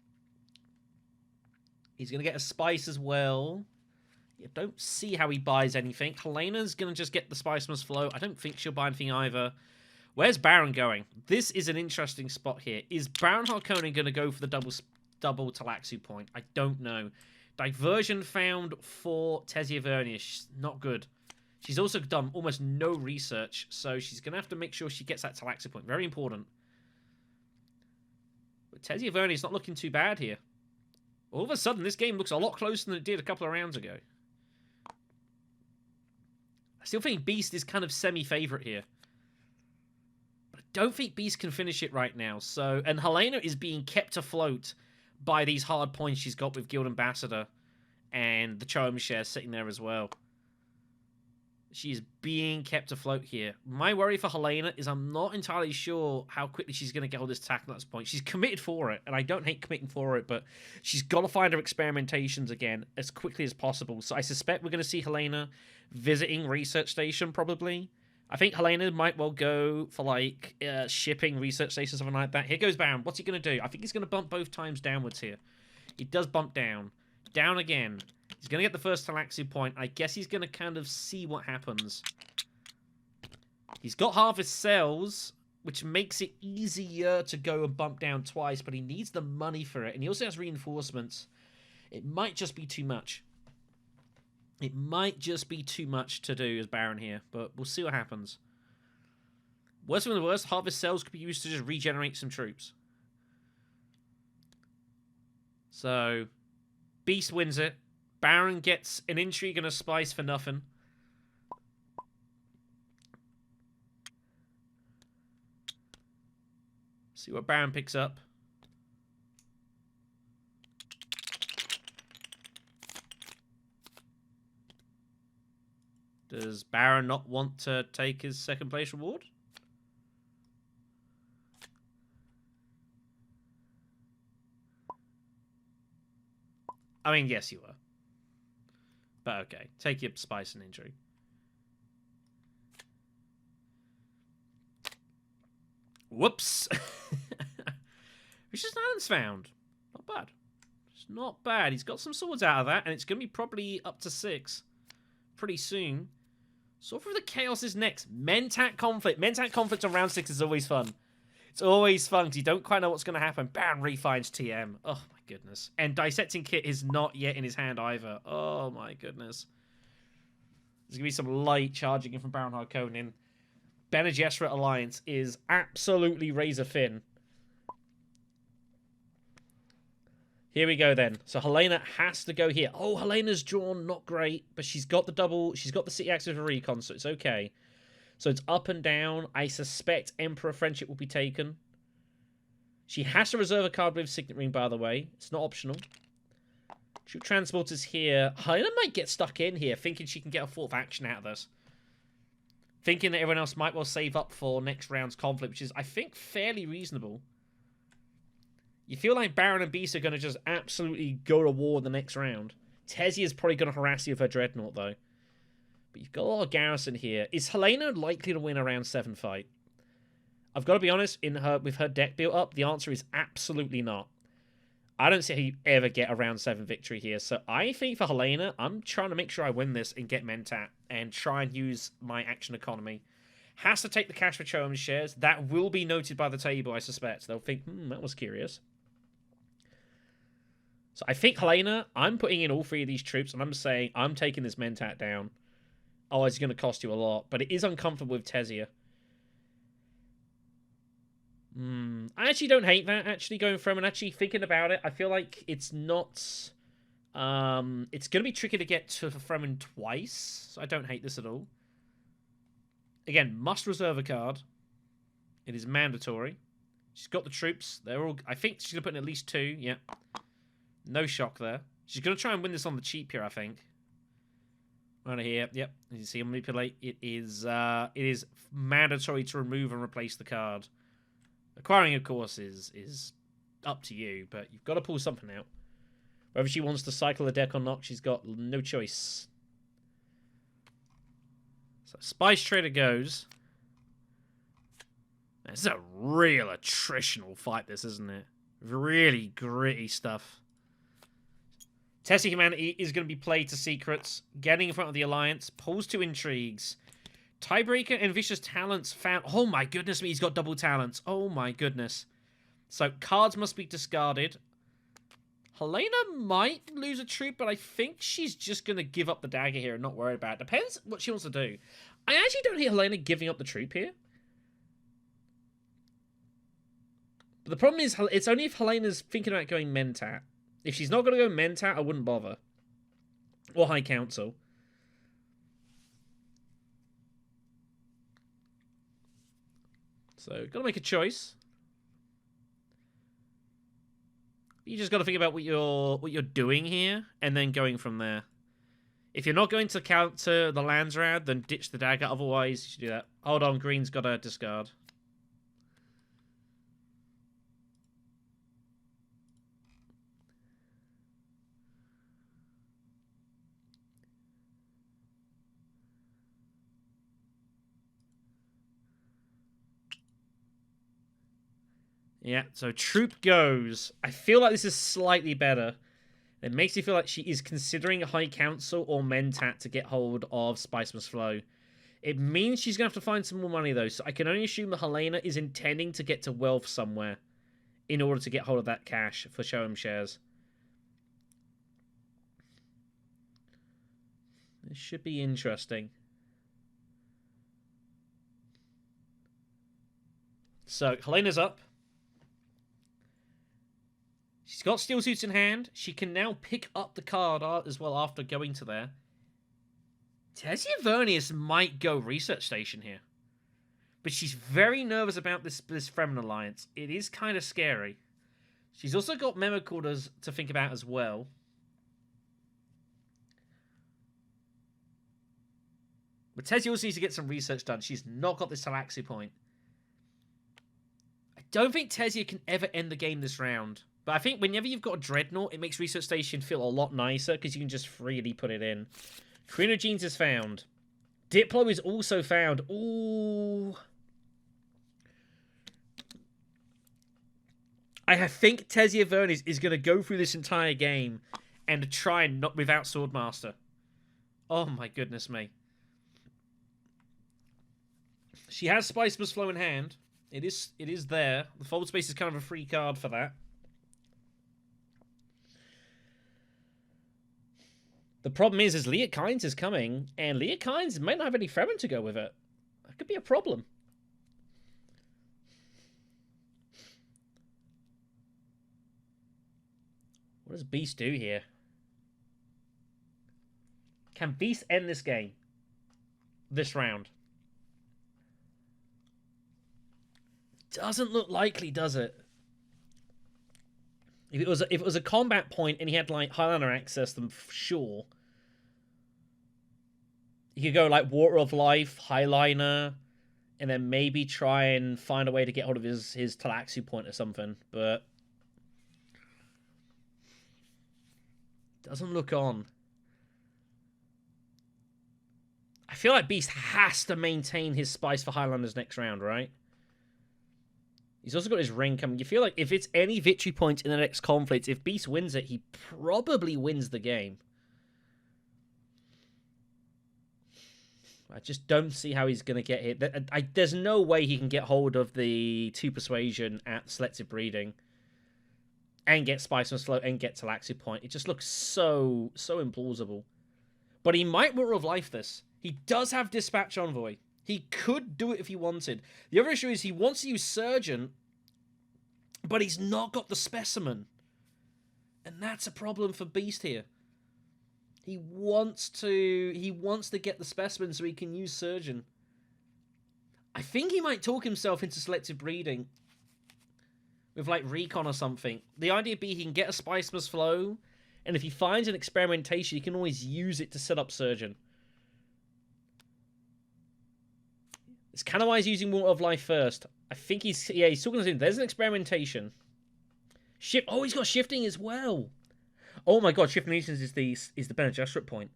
He's going to get a Spice as well. I don't see how he buys anything. Helena's going to just get the Spice Must Flow. I don't think she'll buy anything either. Where's Baron going? This is an interesting spot here. Is Baron Harkonnen going to go for the double Talaxu point? I don't know. Diversion found for Tesia Vernius. Not good. She's also done almost no research, so she's going to have to make sure she gets that Talaxu point. Very important. But Tesia Vernius not looking too bad here. All of a sudden, this game looks a lot closer than it did a couple of rounds ago. I still think Beast is kind of semi-favorite here. But I don't think Beast can finish it right now. So, and Helena is being kept afloat by these hard points she's got with Guild Ambassador and the Charm Share sitting there as well. She's being kept afloat here. My worry for Helena is I'm not entirely sure how quickly she's going to get all this tackle at this point. She's committed for it, and I don't hate committing for it, but she's got to find her experimentations again as quickly as possible. So I suspect we're going to see Helena visiting Research Station, probably. I think Helena might well go for, like, shipping Research Station, something like that. Here goes Baron. What's he going to do? I think he's going to bump both times downwards here. He does bump down. Down again. He's going to get the first Talaxu point. I guess he's going to kind of see what happens. He's got Harvest Cells, which makes it easier to go and bump down twice, but he needs the money for it. And he also has reinforcements. It might just be too much. It might just be too much to do as Baron here, but we'll see what happens. Worst of the worst, Harvest Cells could be used to just regenerate some troops. So, Beast wins it. Baron gets an intrigue and a spice for nothing. See what Baron picks up. Does Baron not want to take his second place reward? I mean, yes, you were. But okay, take your spice and intrigue. Whoops. Which is Alan's found. Not bad. It's not bad. He's got some swords out of that, and it's going to be probably up to 6 pretty soon. Sword for the Chaos is next. Mentat Conflict. Mentat Conflict on round 6 is always fun. It's always fun because you don't quite know what's going to happen. Baron refines TM. Oh, my goodness. And Dissecting Kit is not yet in his hand either. Oh, my goodness. There's going to be some light charging in from Baron Harkonnen. Bene Gesserit Alliance is absolutely razor thin. Here we go then. So Helena has to go here. Oh, Helena's drawn, not great, but she's got the double. She's got the city axis for recon, so it's okay. So it's up and down. I suspect Emperor Friendship will be taken. She has to reserve a card with Signet Ring, by the way. It's not optional. Troop transporters here. Helena might get stuck in here, thinking she can get a fourth action out of this. Thinking that everyone else might well save up for next round's conflict, which is, I think, fairly reasonable. You feel like Baron and Beast are going to just absolutely go to war in the next round. Tessie is probably going to harass you with her Dreadnought, though. But you've got a lot of garrison here. Is Helena likely to win a round 7 fight? I've got to be honest, with her deck built up, the answer is absolutely not. I don't see how you ever get a round 7 victory here. So I think for Helena, I'm trying to make sure I win this and get Mentat and try and use my action economy. Has to take the cash for Choem's shares. That will be noted by the table, I suspect. They'll think, that was curious. So I think Helena, I'm putting in all 3 of these troops, and I'm saying I'm taking this Mentat down. Oh, it's going to cost you a lot, but it is uncomfortable with Tessia. I actually don't hate that, actually, going from and actually thinking about it. I feel like it's not... it's going to be tricky to get to Fremen twice, so I don't hate this at all. Again, must reserve a card. It is mandatory. She's got the troops. They're all... I think she's going to put in at least 2, yeah. No shock there. She's going to try and win this on the cheap here, I think. Right here, yep. As you see, manipulate. It is mandatory to remove and replace the card. Acquiring, of course, is up to you, but you've got to pull something out. Whether she wants to cycle the deck or not, she's got no choice. So Spice Trader goes. This is a real attritional fight, this, isn't it? Really gritty stuff. Tessie Humanity is going to be played to secrets. Getting in front of the Alliance. Pulls 2 intrigues. Tiebreaker and Vicious Talents found... Oh my goodness me, he's got double talents. Oh my goodness. So cards must be discarded. Helena might lose a troop, but I think she's just going to give up the dagger here and not worry about it. Depends what she wants to do. I actually don't hear Helena giving up the troop here. But the problem is, it's only if Helena's thinking about going Mentat. If she's not going to go Mentat, I wouldn't bother. Or High Council. So, got to make a choice. You just got to think about what you're doing here, and then going from there. If you're not going to counter the lands round, then ditch the dagger. Otherwise, you should do that. Hold on, green's got to discard. Yeah, so troop goes. I feel like this is slightly better. It makes me feel like she is considering a High Council or Mentat to get hold of Spice Must Flow. It means she's going to have to find some more money, though, so I can only assume that Helena is intending to get to wealth somewhere in order to get hold of that cash for Shoem shares. This should be interesting. So, Helena's up. She's got Steel Suits in hand. She can now pick up the card art as well after going to there. Tessia Vernius might go Research Station here. But she's very nervous about this Fremen alliance. It is kind of scary. She's also got Memo Quarters to think about as well. But Tessia also needs to get some research done. She's not got this Talaxi point. I don't think Tessia can ever end the game this round. But I think whenever you've got a Dreadnought, it makes Research Station feel a lot nicer because you can just freely put it in. Queen of Genes is found. Diplo is also found. Ooh. I think Tessia Vernius is going to go through this entire game and try and not without Swordmaster. Oh my goodness me. She has Spice Must Flow in hand. It is there. The Fold Space is kind of a free card for that. The problem is Liat Kynes is coming, and Liat Kynes may not have any Fremen to go with it. That could be a problem. What does Beast do here? Can Beast end this game? This round? Doesn't look likely, does it? If it was a combat point and he had like Highlander access, then sure. You could go like Water of Life, Highliner, and then maybe try and find a way to get hold of his Talaxu point or something, but doesn't look on. I feel like Beast has to maintain his spice for Highlanders next round, right? He's also got his ring coming. You feel like if it's any victory point in the next conflict, if Beast wins it, he probably wins the game. I just don't see how he's going to get hit. There's no way he can get hold of the 2 persuasion at selective breeding and get Spice and Slow and get Talaxu point. It just looks so implausible. But he might Water of Life this. He does have Dispatch Envoy. He could do it if he wanted. The other issue is he wants to use Surgeon, but he's not got the Specimen. And that's a problem for Beast here. He wants to get the Specimen so he can use Surgeon. I think he might talk himself into selective breeding with like Recon or something. The idea being he can get a Spice Must Flow, and if he finds an experimentation, he can always use it to set up Surgeon. It's kind of why he's using Water of Life first. I think he's talking to him. There's an experimentation. Oh, he's got shifting as well. Oh my god, shifting legions is the Bene Gesserit point.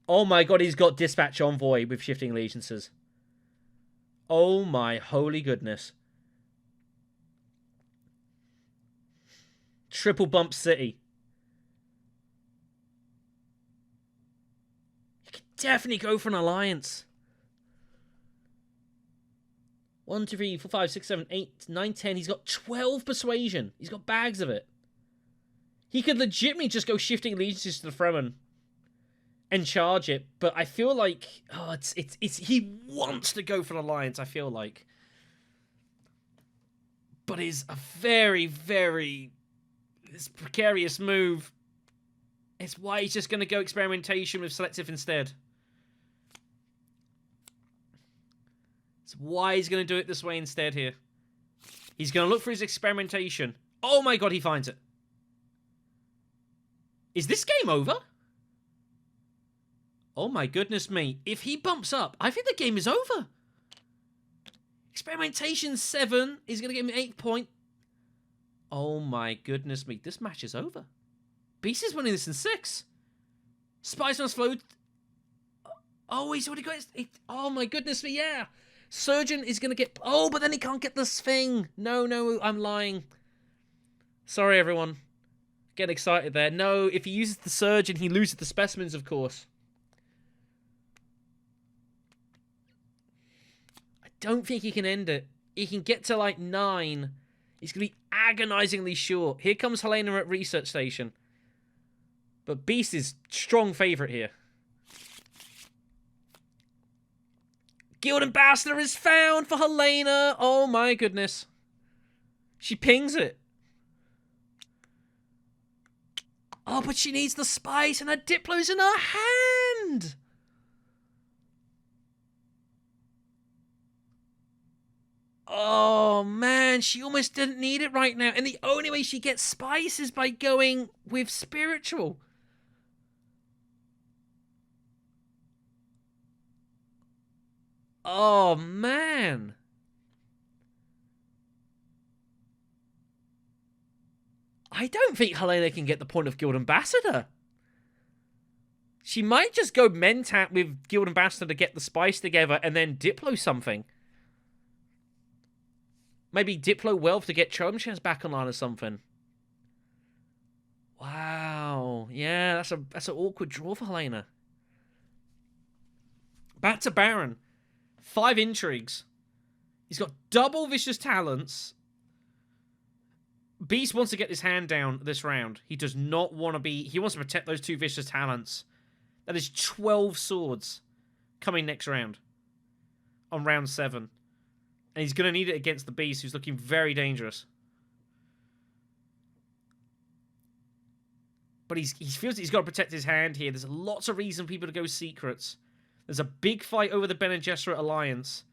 Oh my god, he's got Dispatch Envoy with shifting allegiances. Oh my holy goodness. Triple Bump City. You could definitely go for an alliance. 1, 2, 3, 4, 5, 6, 7, 8, 9, 10. He's got 12 persuasion. He's got bags of it. He could legitimately just go shifting allegiances to the Fremen and charge it, but I feel like he wants to go for an alliance, I feel like. But it's a very, very precarious move. It's why he's just going to go experimentation with selective instead. It's why he's going to do it this way instead here. He's going to look for his experimentation. Oh my god, he finds it. Is this game over? Oh my goodness me. If he bumps up, I think the game is over. Experimentation 7 is going to give him 8 point. Oh my goodness me. This match is over. Beast is winning this in 6. Spice Must Flow. Oh, he's already got it. Oh my goodness me, yeah. Surgeon is going to get... Oh, but then he can't get this thing. No, I'm lying. Sorry, everyone. Get excited there. No, if he uses the Surgeon, he loses the Specimens, of course. I don't think he can end it. He can get to, like, 9. He's going to be agonizingly short. Here comes Helena at Research Station. But Beast is strong favourite here. Guild Ambassador is found for Helena. Oh my goodness. She pings it. Oh, but she needs the spice and her Diplo's in her hand. Oh man, she almost didn't need it right now. And the only way she gets spice is by going with spiritual. Oh, man. I don't think Helena can get the point of Guild Ambassador. She might just go Mentat with Guild Ambassador to get the spice together and then Diplo something. Maybe Diplo Wealth to get Chomshares back online or something. Wow. Yeah, that's an awkward draw for Helena. Back to Baron. 5 intrigues. He's got double vicious talents. Beast wants to get his hand down this round. He does not want to be... He wants to protect those 2 vicious talents. That is 12 swords coming next round. On round 7. And he's going to need it against the Beast, who's looking very dangerous. But he feels that he's got to protect his hand here. There's lots of reason for people to go secrets. There's a big fight over the Bene Gesserit alliance.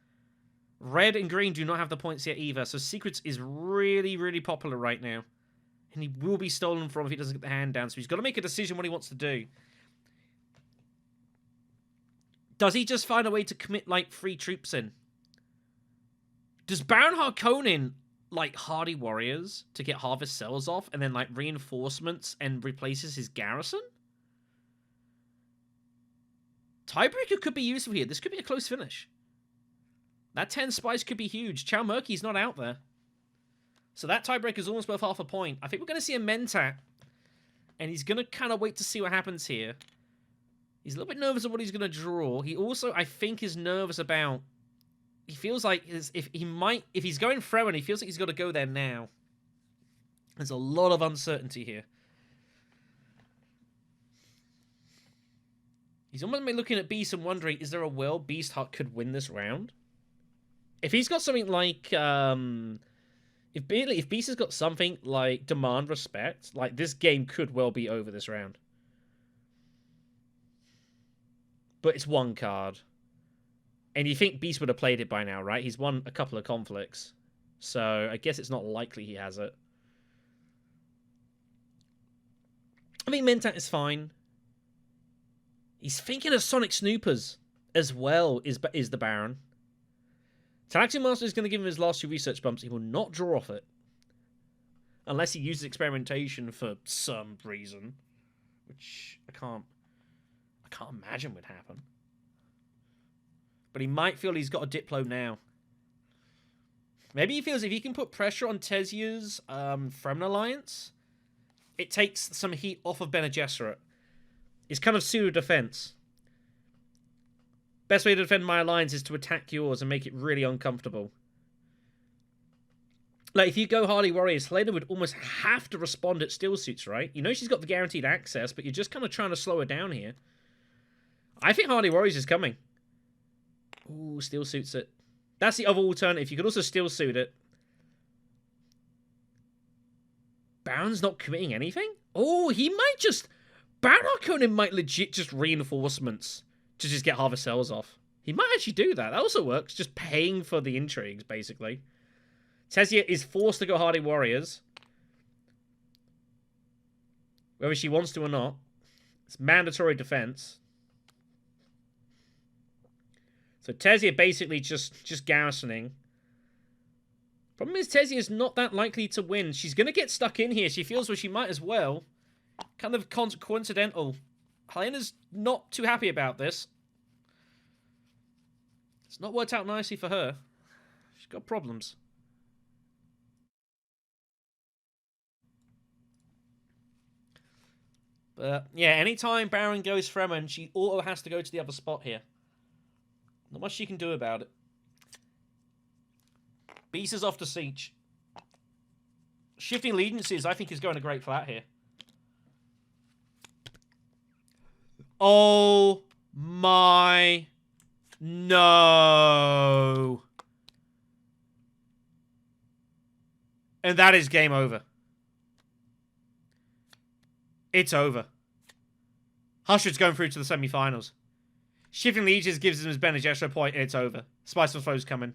Red and green do not have the points yet either, so secrets is really, really popular right now. And he will be stolen from if he doesn't get the hand down, so he's got to make a decision what he wants to do. Does he just find a way to commit, like, 3 troops in? Does Baron Harkonnen, like, hardy warriors to get Harvest Cells off, and then, like, reinforcements and replaces his garrison? Tiebreaker could be useful here. This could be a close finish. That 10 spice could be huge. Chow Murky's not out there. So that tiebreaker is almost worth half a point. I think we're going to see a Mentat. And he's going to kind of wait to see what happens here. He's a little bit nervous of what he's going to draw. He also, I think, is nervous about... He feels like if he's going Fremen, he feels like he's got to go there now. There's a lot of uncertainty here. He's almost looking at Beast and wondering, is there a world Beast Hut could win this round? If he's got something like, if Beast has got something like Demand Respect, like, this game could well be over this round. But it's 1 card. And you think Beast would have played it by now, right? He's won a couple of conflicts. So I guess it's not likely he has it. I think Mentat is fine. He's thinking of Sonic Snoopers as well, is the Baron. Talaxian Master is going to give him his last 2 research bumps. He will not draw off it. Unless he uses experimentation for some reason. Which I can't imagine would happen. But he might feel he's got a Diplo now. Maybe he feels if he can put pressure on Tezia's Fremen Alliance, it takes some heat off of Bene Gesserit. It's kind of pseudo-defense. Best way to defend my alliance is to attack yours and make it really uncomfortable. Like, if you go Hardy Warriors, Helena would almost have to respond at Steel Suits, right? You know she's got the guaranteed access, but you're just kind of trying to slow her down here. I think Hardy Warriors is coming. Ooh, Steel Suits it. That's the other alternative. You could also Steel Suit it. Baron's not committing anything? Oh, he might just... Baron Harkonnen might legit just reinforcements to just get Harvest Cells off. He might actually do that. That also works. Just paying for the intrigues, basically. Tezia is forced to go Hardy Warriors. Whether she wants to or not. It's mandatory defense. So Tezia basically just garrisoning. Problem is Tezia is not that likely to win. She's going to get stuck in here. She feels well she might as well. Kind of coincidental. Helena's not too happy about this. It's not worked out nicely for her. She's got problems. But, yeah, anytime Baron goes Fremen, she auto has to go to the other spot here. Not much she can do about it. Beast is off to Siege. Shifting Allegiances, I think, is going a great flat here. Oh my... No. And that is game over. It's over. Hustred's going through to the semi-finals. Shifting Legions gives him his Bene Gesserit point, and it's over. Spice and Flow's coming.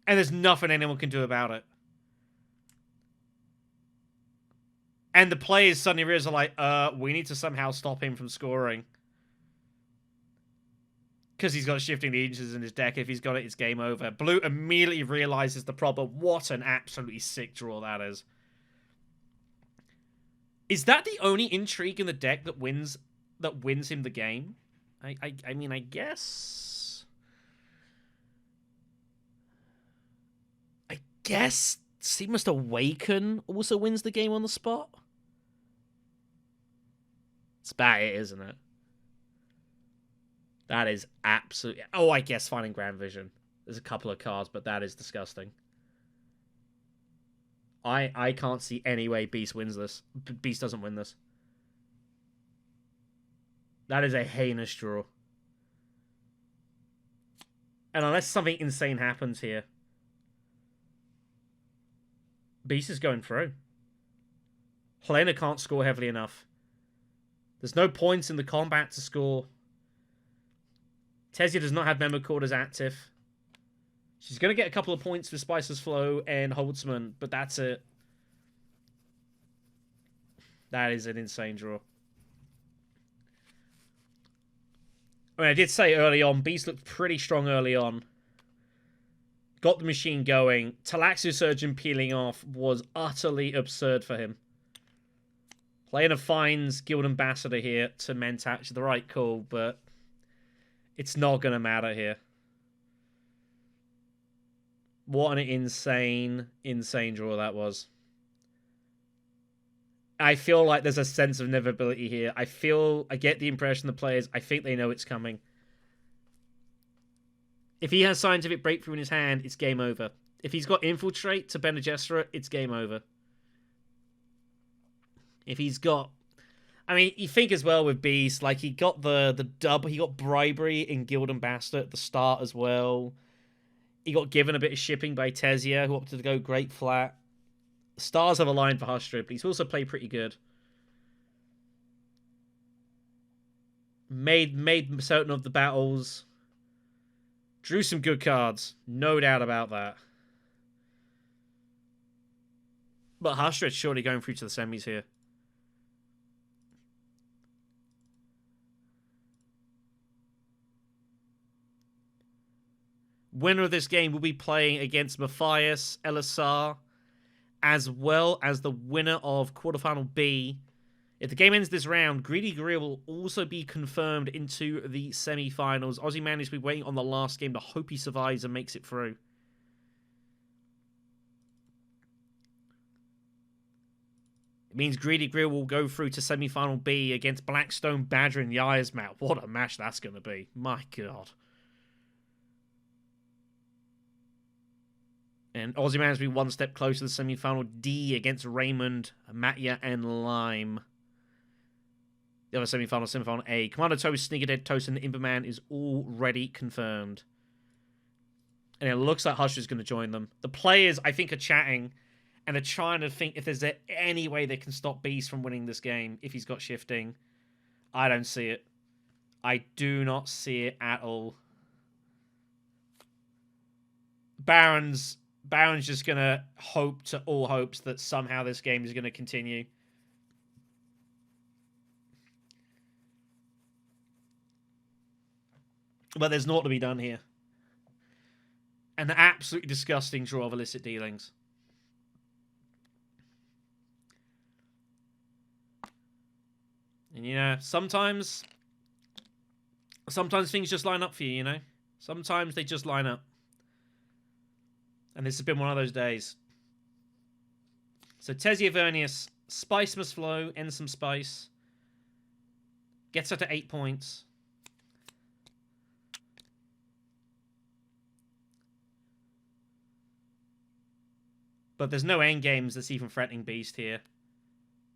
And there's nothing anyone can do about it. And the players suddenly realize, like, we need to somehow stop him from scoring. Because he's got Shifting Legions in his deck. If he's got it, it's game over. Blue immediately realizes the problem. What an absolutely sick draw that is. Is that the only intrigue in the deck that wins him the game? I mean, I guess... I guess Seamust Awaken also wins the game on the spot? It's about it, isn't it? That is absolutely... Oh, I guess Finding Grand Vision. There's a couple of cards, but that is disgusting. I can't see any way Beast wins this. Beast doesn't win this. That is a heinous draw. And unless something insane happens here, Beast is going through. Helena can't score heavily enough. There's no points in the combat to score. Tesia does not have Memo Quarters active. She's going to get a couple of points for Spicer's Flow and Holtzman, but that's it. That is an insane draw. I mean, I did say early on, Beast looked pretty strong early on. Got the machine going. Talaxia Surgeon peeling off was utterly absurd for him. Helena finds Guild Ambassador here to Mentatch. The right call, but it's not going to matter here. What an insane draw that was. I feel like there's a sense of inevitability here. I get the impression the players, I think they know it's coming. If he has Scientific Breakthrough in his hand, it's game over. If he's got Infiltrate to Bene Gesserit, it's game over. If he's got... I mean, you think as well with Beast, like he got the dub, he got Bribery in Guild Ambassador at the start as well. He got given a bit of shipping by Tesia, who opted to go Great Flat. Stars have aligned for Hustred, but he's also played pretty good. Made certain of the battles. Drew some good cards. No doubt about that. But Hustred's surely going through to the semis here. Winner of this game will be playing against Matthias, LSR, as well as the winner of quarterfinal B. If the game ends this round, Greedy Gorilla will also be confirmed into the semi-finals. Aussie Man is waiting on the last game to hope he survives and makes it through. It means Greedy Gorilla will go through to semi-final B against Blackstone, Badger, and Yasmat. What a match that's going to be. My God. And Aussie Man has been one step closer to the semi-final D against Raymond, Matya, and Lime. The other semi-final A. Commander Toast, Sneakerdead, Toast, and Imperman is already confirmed. And it looks like Hush is going to join them. The players, I think, are chatting and are trying to think if there's any way they can stop Beast from winning this game if he's got shifting. I don't see it. I do not see it at all. Baron's just going to hope to all hopes that somehow this game is going to continue. But there's naught to be done here. An absolutely disgusting draw of illicit dealings. And, you know, sometimes things just line up for you, you know? Sometimes they just line up. And this has been one of those days. So Tesia Vernius, Spice must flow, end some spice. Gets her to 8 points. But there's no end games that's even threatening Beast here.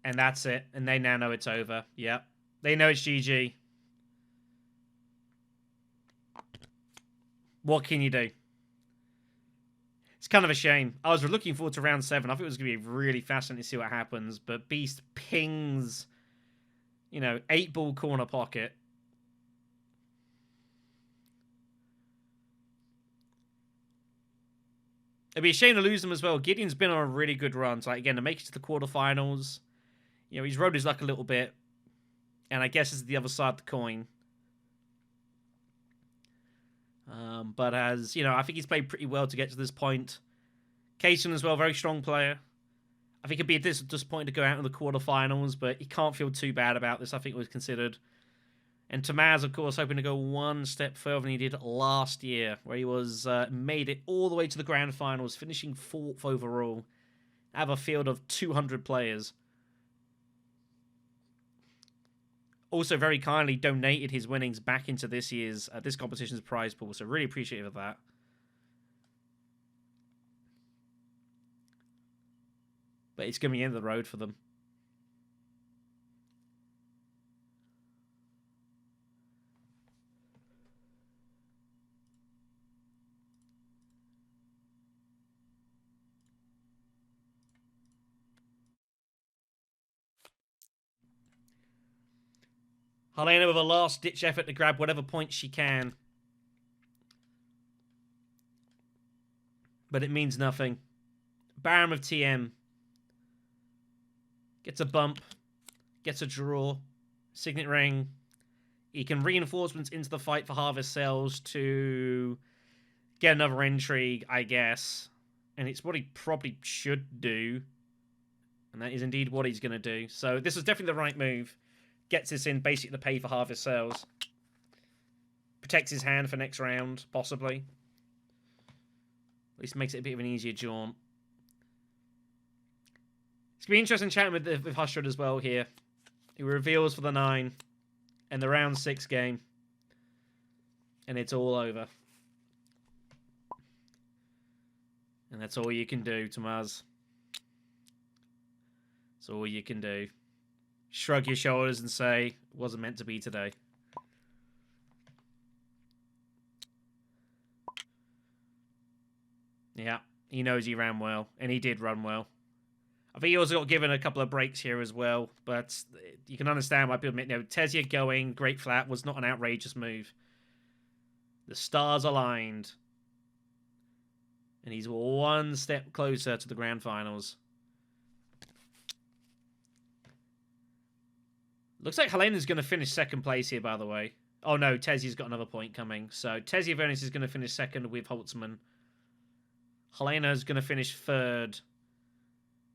And that's it. And they now know it's over. Yep. They know it's GG. What can you do? It's kind of a shame. I was looking forward to round 7. I thought it was going to be really fascinating to see what happens. But Beast pings, 8-ball corner pocket. It'd be a shame to lose them as well. Gideon's been on a really good run. So, again, to make it to the quarterfinals, he's rode his luck a little bit. And I guess it's the other side of the coin. But as, I think he's played pretty well to get to this point. Kaysen as well, very strong player. I think it'd be disappointing to go out in the quarterfinals, but he can't feel too bad about this, I think it was considered. And Tomas, of course, hoping to go one step further than he did last year, where he was made it all the way to the grand finals, finishing 4th overall. Have a field of 200 players. Also, very kindly donated his winnings back into this competition's prize pool, so really appreciative of that. But it's going to be the end of the road for them. Helena with a last-ditch effort to grab whatever points she can. But it means nothing. Baron of TM. Gets a bump. Gets a draw. Signet ring. He can reinforcements into the fight for Harvest Cells to get another intrigue, I guess. And it's what he probably should do. And that is indeed what he's going to do. So this was definitely the right move. Gets this in basically to pay for Harvest Cells. Protects his hand for next round, possibly. At least makes it a bit of an easier jaunt. It's going to be interesting chatting with Hustred as well here. He reveals for the 9 and the round 6 game. And it's all over. And that's all you can do, Tomas. That's all you can do. Shrug your shoulders and say, it wasn't meant to be today. Yeah, he knows he ran well, and he did run well. I think he also got given a couple of breaks here as well, but you can understand why people admit, Tesia going great flat was not an outrageous move. The stars aligned. And he's one step closer to the grand finals. Looks like Helena's going to finish second place here, by the way. Oh no, Tesia's got another point coming. So Tesia Venice is going to finish second with Holtzman. Helena's going to finish third.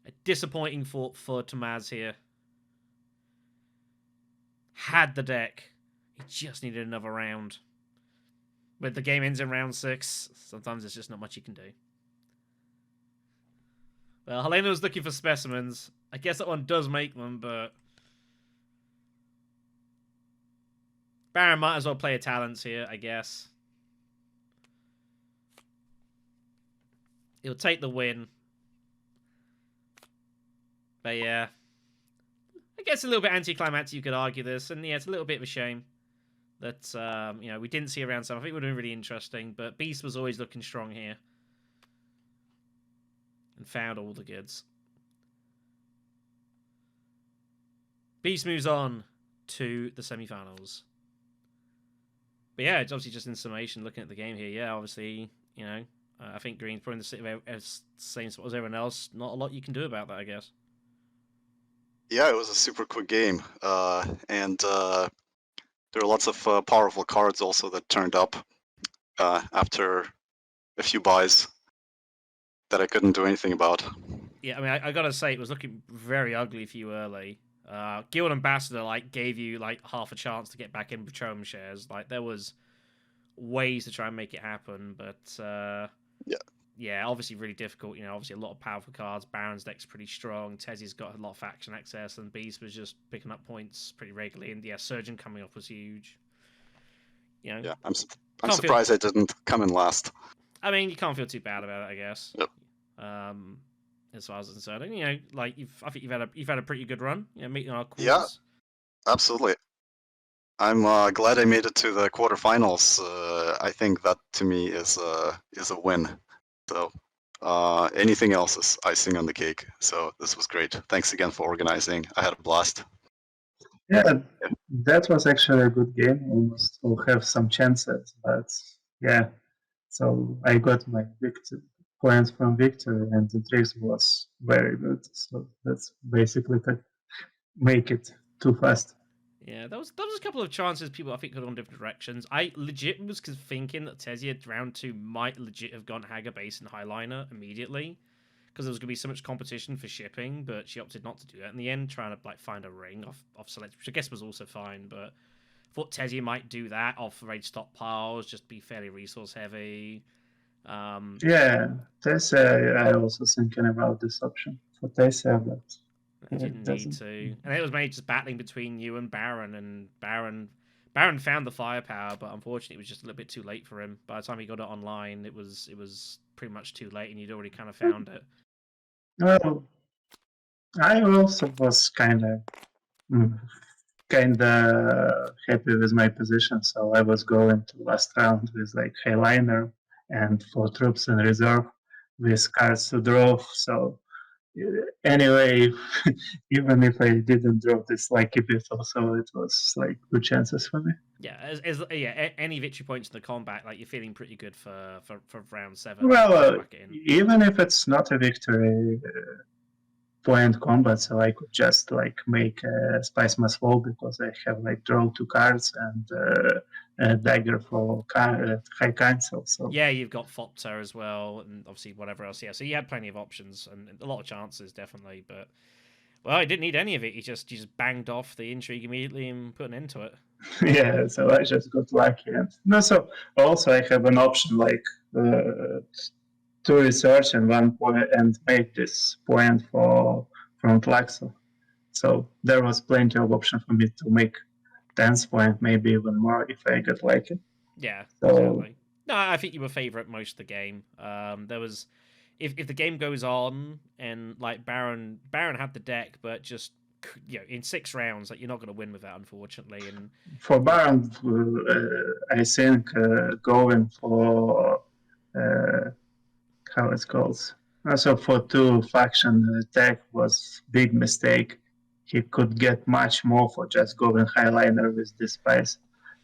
A disappointing for Tomas here. Had the deck. He just needed another round. But the game ends in round 6. Sometimes there's just not much you can do. Well, Helena was looking for specimens. I guess that one does make them, but Baron might as well play a talents here, I guess. He'll take the win. But yeah. I guess a little bit anticlimactic, you could argue this. And yeah, it's a little bit of a shame that, we didn't see a round 7. I think it would have been really interesting. But Beast was always looking strong here. And found all the goods. Beast moves on to the semi-finals. But yeah, it's obviously just in summation, looking at the game here. Yeah, obviously, I think Green's probably in the same spot as everyone else. Not a lot you can do about that, I guess. Yeah, it was a super quick game. And there are lots of powerful cards also that turned up after a few buys that I couldn't do anything about. Yeah, I mean, I gotta say, it was looking very ugly for you early. Guild Ambassador gave you half a chance to get back in Patronum shares. There was ways to try and make it happen, but yeah, obviously really difficult. Obviously a lot of powerful cards. Baron's deck's pretty strong. Tezzy's got a lot of faction access, and Beast was just picking up points pretty regularly. And yeah, Surgeon coming up was huge. Yeah, I'm surprised I didn't come in last. I mean, you can't feel too bad about it, I guess. Yep. As far as I'm concerned, I think you've had a pretty good run. Meeting our course. Yeah, absolutely. I'm glad I made it to the quarterfinals. I think that to me is a win. So anything else is icing on the cake. So this was great. Thanks again for organizing. I had a blast. Yeah, that was actually a good game. Almost all have some chances, but yeah. So I got my points from victory, and the tricks was very good. So that's basically to make it too fast. Yeah, there was a couple of chances people I think could have gone different directions. I legit was thinking that Tesia round 2 might legit have gone Hager base and Highliner immediately, because there was going to be so much competition for shipping, but she opted not to do that in the end, trying to find a ring off select, which I guess was also fine. But I thought Tesia might do that off raid stockpiles, just be fairly resource heavy. Yeah, Tesia, I also thinking about this option for Tesia, but I didn't need to. And it was mainly just battling between you and Baron, and Baron found the firepower, but unfortunately it was just a little bit too late for him. By the time he got it online, it was pretty much too late, and you'd already kind of found it. Well, I also was kind of happy with my position, so I was going to last round with Highliner and 4 troops in reserve with cards to draw. So anyway, even if I didn't draw this lucky bit, also it was like good chances for me. Yeah, any victory points in the combat, like you're feeling pretty good for round 7. Well, Whack it in. even if it's not a victory point combat, so I could just like make a Spice Must Fall because I have like draw 2 cards and a dagger for high cancel. So Yeah, you've got Fopter as well, and obviously whatever else. Yeah, so you had plenty of options and a lot of chances, definitely. But well, I didn't need any of it. You just banged off the intrigue immediately and put an end to it. yeah, so I just got lucky. And no, so also I have an option like to research and 1 point and make this point for from Tlaxo. So there was plenty of option for me to make 10th point, maybe even more if I get lucky. Yeah, So exactly. No, I think you were favourite most of the game. There was, if the game goes on and like Baron had the deck, but just in 6 rounds, like you're not going to win with that, unfortunately. And for Baron, I think going for how it's called. Also for 2 faction tech was big mistake. He could get much more for just going highliner with this spice.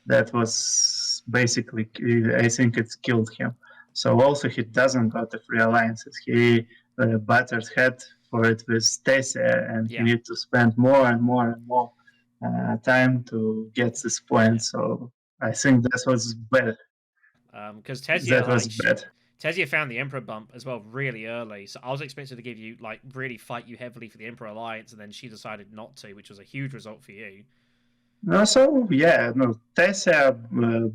That was basically, I think it's killed him. So also he doesn't got the free alliances. He battered head for it with Stacia, and he need to spend more and more and more time to get this point. So I think that was bad. Because Tesia, Tesia found the Emperor bump as well really early, so I was expected to give you like really fight you heavily for the Emperor alliance, and then she decided not to, which was a huge result for you. No, so yeah, no. Tesia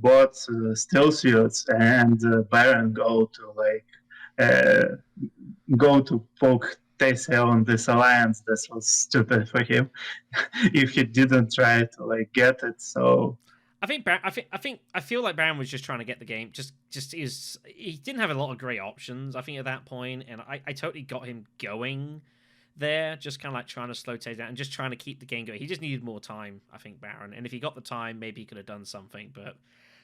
bought still suits, and Baron go to poke Tesia on this alliance. That was stupid for him if he didn't try to like get it. So I feel like Baron was just trying to get the game. He didn't have a lot of great options. I think at that point, and I totally got him going there, just kind of like trying to slow Tay down and just trying to keep the game going. He just needed more time, I think, Baron. And if he got the time, maybe he could have done something. But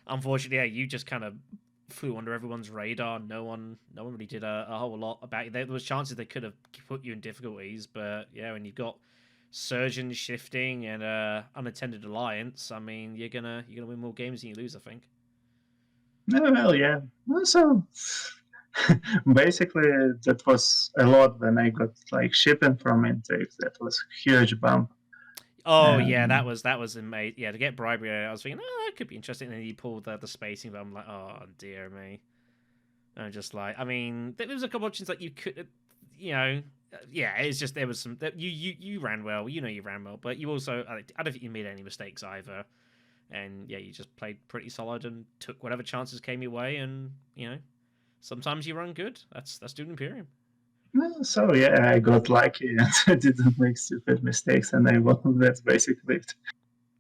unfortunately, yeah, you just kind of flew under everyone's radar. No one really did a whole lot about it. There was chances they could have put you in difficulties, but yeah, when you've got surgeon shifting and unattended alliance, I mean, you're gonna win more games than you lose, I think. Well, yeah. So basically, that was a lot when I got like shipping from Intrigues. That was huge bump. Oh yeah, that was amazing. Yeah, to get bribery, I was thinking, oh, that could be interesting. And then you pulled the spacing, but I'm like, oh dear me. I'm just like, I mean, there was a couple options that you could, yeah, it's just there was some that you ran well. You ran well, but you also I don't think you made any mistakes either. And yeah, you just played pretty solid and took whatever chances came your way. And sometimes you run good. That's Dune Imperium. So yeah, I got lucky and I didn't make stupid mistakes, and I won. That's basically it.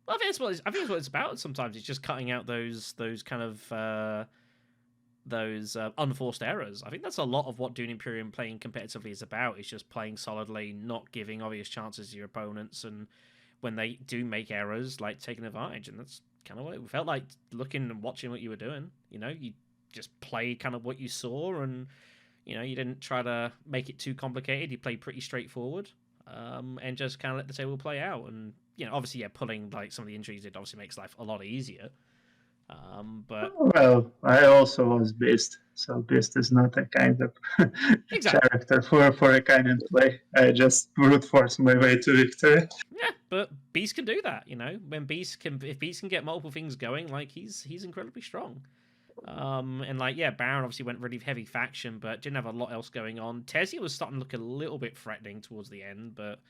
Well, I think it's what it's about. Sometimes it's just cutting out those kind of those unforced errors. I think that's a lot of what Dune Imperium playing competitively is about. Is just playing solidly, not giving obvious chances to your opponents, and when they do make errors, like taking advantage. And that's kind of what it felt like looking and watching what you were doing. You just played kind of what you saw, and you didn't try to make it too complicated. You played pretty straightforward, and just kind of let the table play out. And obviously, yeah, pulling like some of the injuries, it obviously makes life a lot easier. But well, I also was Beast, so Beast is not a kind of character for a kind of play. I just brute force my way to victory. Yeah, but Beast can do that. When if Beast can get multiple things going, like he's incredibly strong. And like Baron obviously went really heavy faction, but didn't have a lot else going on. Tesia was starting to look a little bit threatening towards the end, but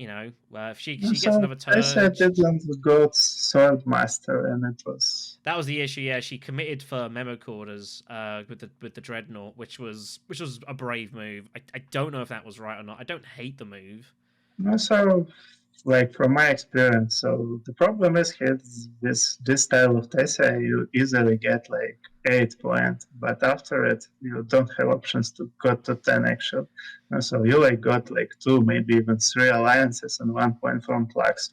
if she gets another turn. Tesia didn't go Swordmaster, and that was the issue. Yeah, she committed for Memo Quarters with the Dreadnought, which was a brave move. I don't know if that was right or not. I don't hate the move. So, like from my experience, so the problem is this style of Tesia, you easily get like 8 points, but after it you don't have options to go to 10 actually. So you like got like 2, maybe even 3 alliances and 1 point from Plax.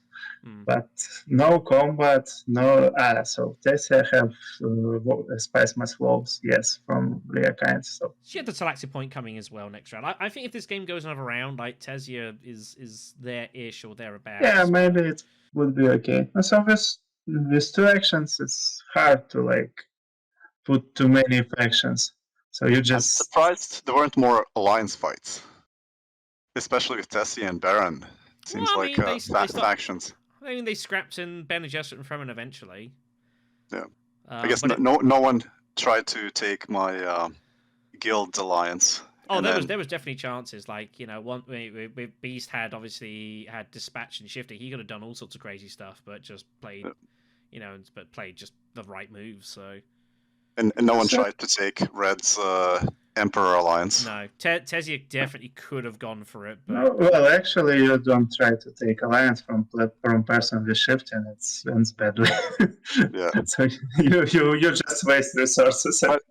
But no combat, no. So Tessia have Spice Mass Wolves, yes, from rare kinds. So She had the Talaxi point coming as well next round. I think if this game goes another round, like Tessia is there-ish or thereabouts. yeah, maybe it would be okay. And so with 2 actions, it's hard to like put too many factions. So you I'm just surprised there weren't more alliance fights, especially with Tessie and Baron. Seems Well, I like mean, they factions. I mean, they scrapped in Bene Gesserit and Fremen eventually. Yeah, I guess but no one tried to take my guild alliance. Oh, and there was definitely chances. Like, you know, Beast had obviously had Dispatch and Shifter. He could have done all sorts of crazy stuff, but just played, you know, but played just the right moves. So, and no one tried to take Red's Emperor alliance. no, Tessia definitely could have gone for it. But no, well, actually, you don't try to take alliance from person with shifting. It ends badly. Yeah. So you just waste resources. But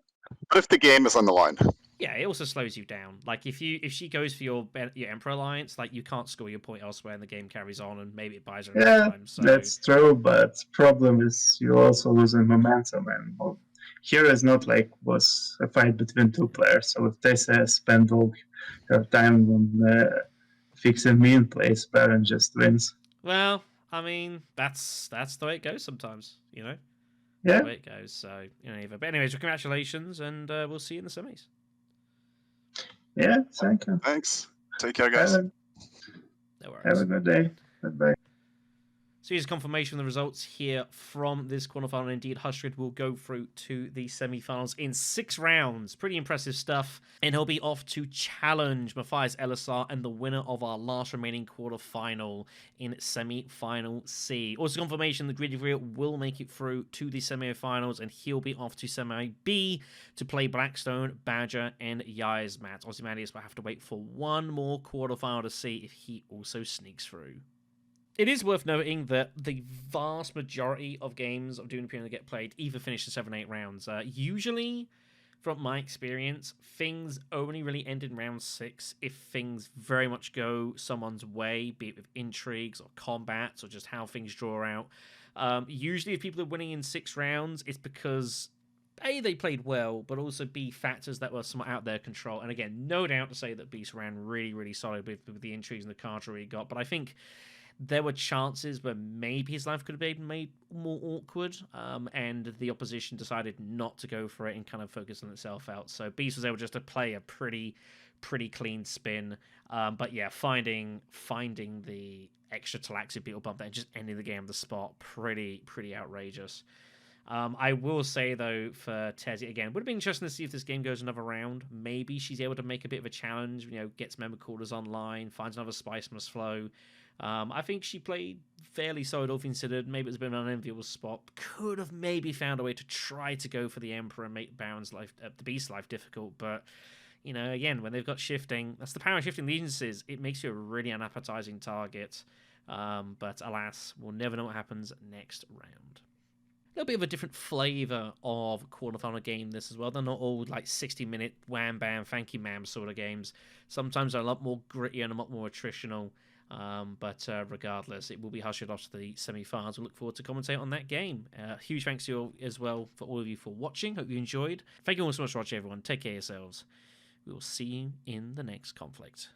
if the game is on the line. yeah, it also slows you down. Like if she goes for your Emperor alliance, like you can't score your point elsewhere, and the game carries on, and maybe it buys her enough time. So that's true. But problem is you also losing momentum, and here is not like was a fight between 2 players. So if they spend all her time on fixing me in place, Baron just wins. Well, I mean that's the way it goes sometimes, you know. Yeah. The way it goes. So you know, but anyways, congratulations, and we'll see you in the semis. Yeah, thank you. Thanks. Take care, guys. No worries. Have a good day. Goodbye. So here's confirmation of the results here from this quarterfinal. Indeed, Hustred will go through to the semi-finals in 6 rounds. Pretty impressive stuff. And he'll be off to challenge Matthias Elisar and the winner of our last remaining quarterfinal in semi-final C. Also confirmation that Gideon will make it through to the semi-finals, and he'll be off to semi-B to play Blackstone, Badger, and Yasmat. Ozymandias will have to wait for one more quarterfinal to see if he also sneaks through. It is worth noting that the vast majority of games of Dune Imperium that get played either finish in 7-8 rounds. Usually, from my experience, things only really end in round 6 if things very much go someone's way, be it with intrigues or combats or just how things draw out. Usually, if people are winning in 6 rounds, it's because A, they played well, but also B, factors that were somewhat out of their control. And again, no doubt to say that Beast ran really, really solid with the intrigues and the cardistry he got, but I think there were chances where maybe his life could have been made more awkward, and the opposition decided not to go for it and kind of focus on itself out. So Beast was able just to play a pretty clean spin. But yeah, finding the extra Talaxi beetle bump and just ending the game on the spot, pretty outrageous. I will say, though, for Tessie, again, would have been interesting to see if this game goes another round. Maybe she's able to make a bit of a challenge, you know, gets member quarters online, finds another Spice Must Flow. I think she played fairly solid, all considered. Maybe it was a bit of an unenviable spot. Could have maybe found a way to try to go for the Emperor and make Baron's life, the Beast's life, difficult. But, you know, again, when they've got shifting, that's the power of shifting allegiances. It makes you a really unappetizing target. But alas, we'll never know what happens next round. A little bit of a different flavour of quarterfinal game this as well. They're not all like 60-minute wham bam, thank you ma'am sort of games. Sometimes they're a lot more gritty and a lot more attritional. But regardless, it will be Hustred off to the semi-finals. We look forward to commentate on that game. Huge thanks to you all as well for all of you for watching. Hope you enjoyed. Thank you all so much for watching, everyone. Take care of yourselves. We will see you in the next conflict.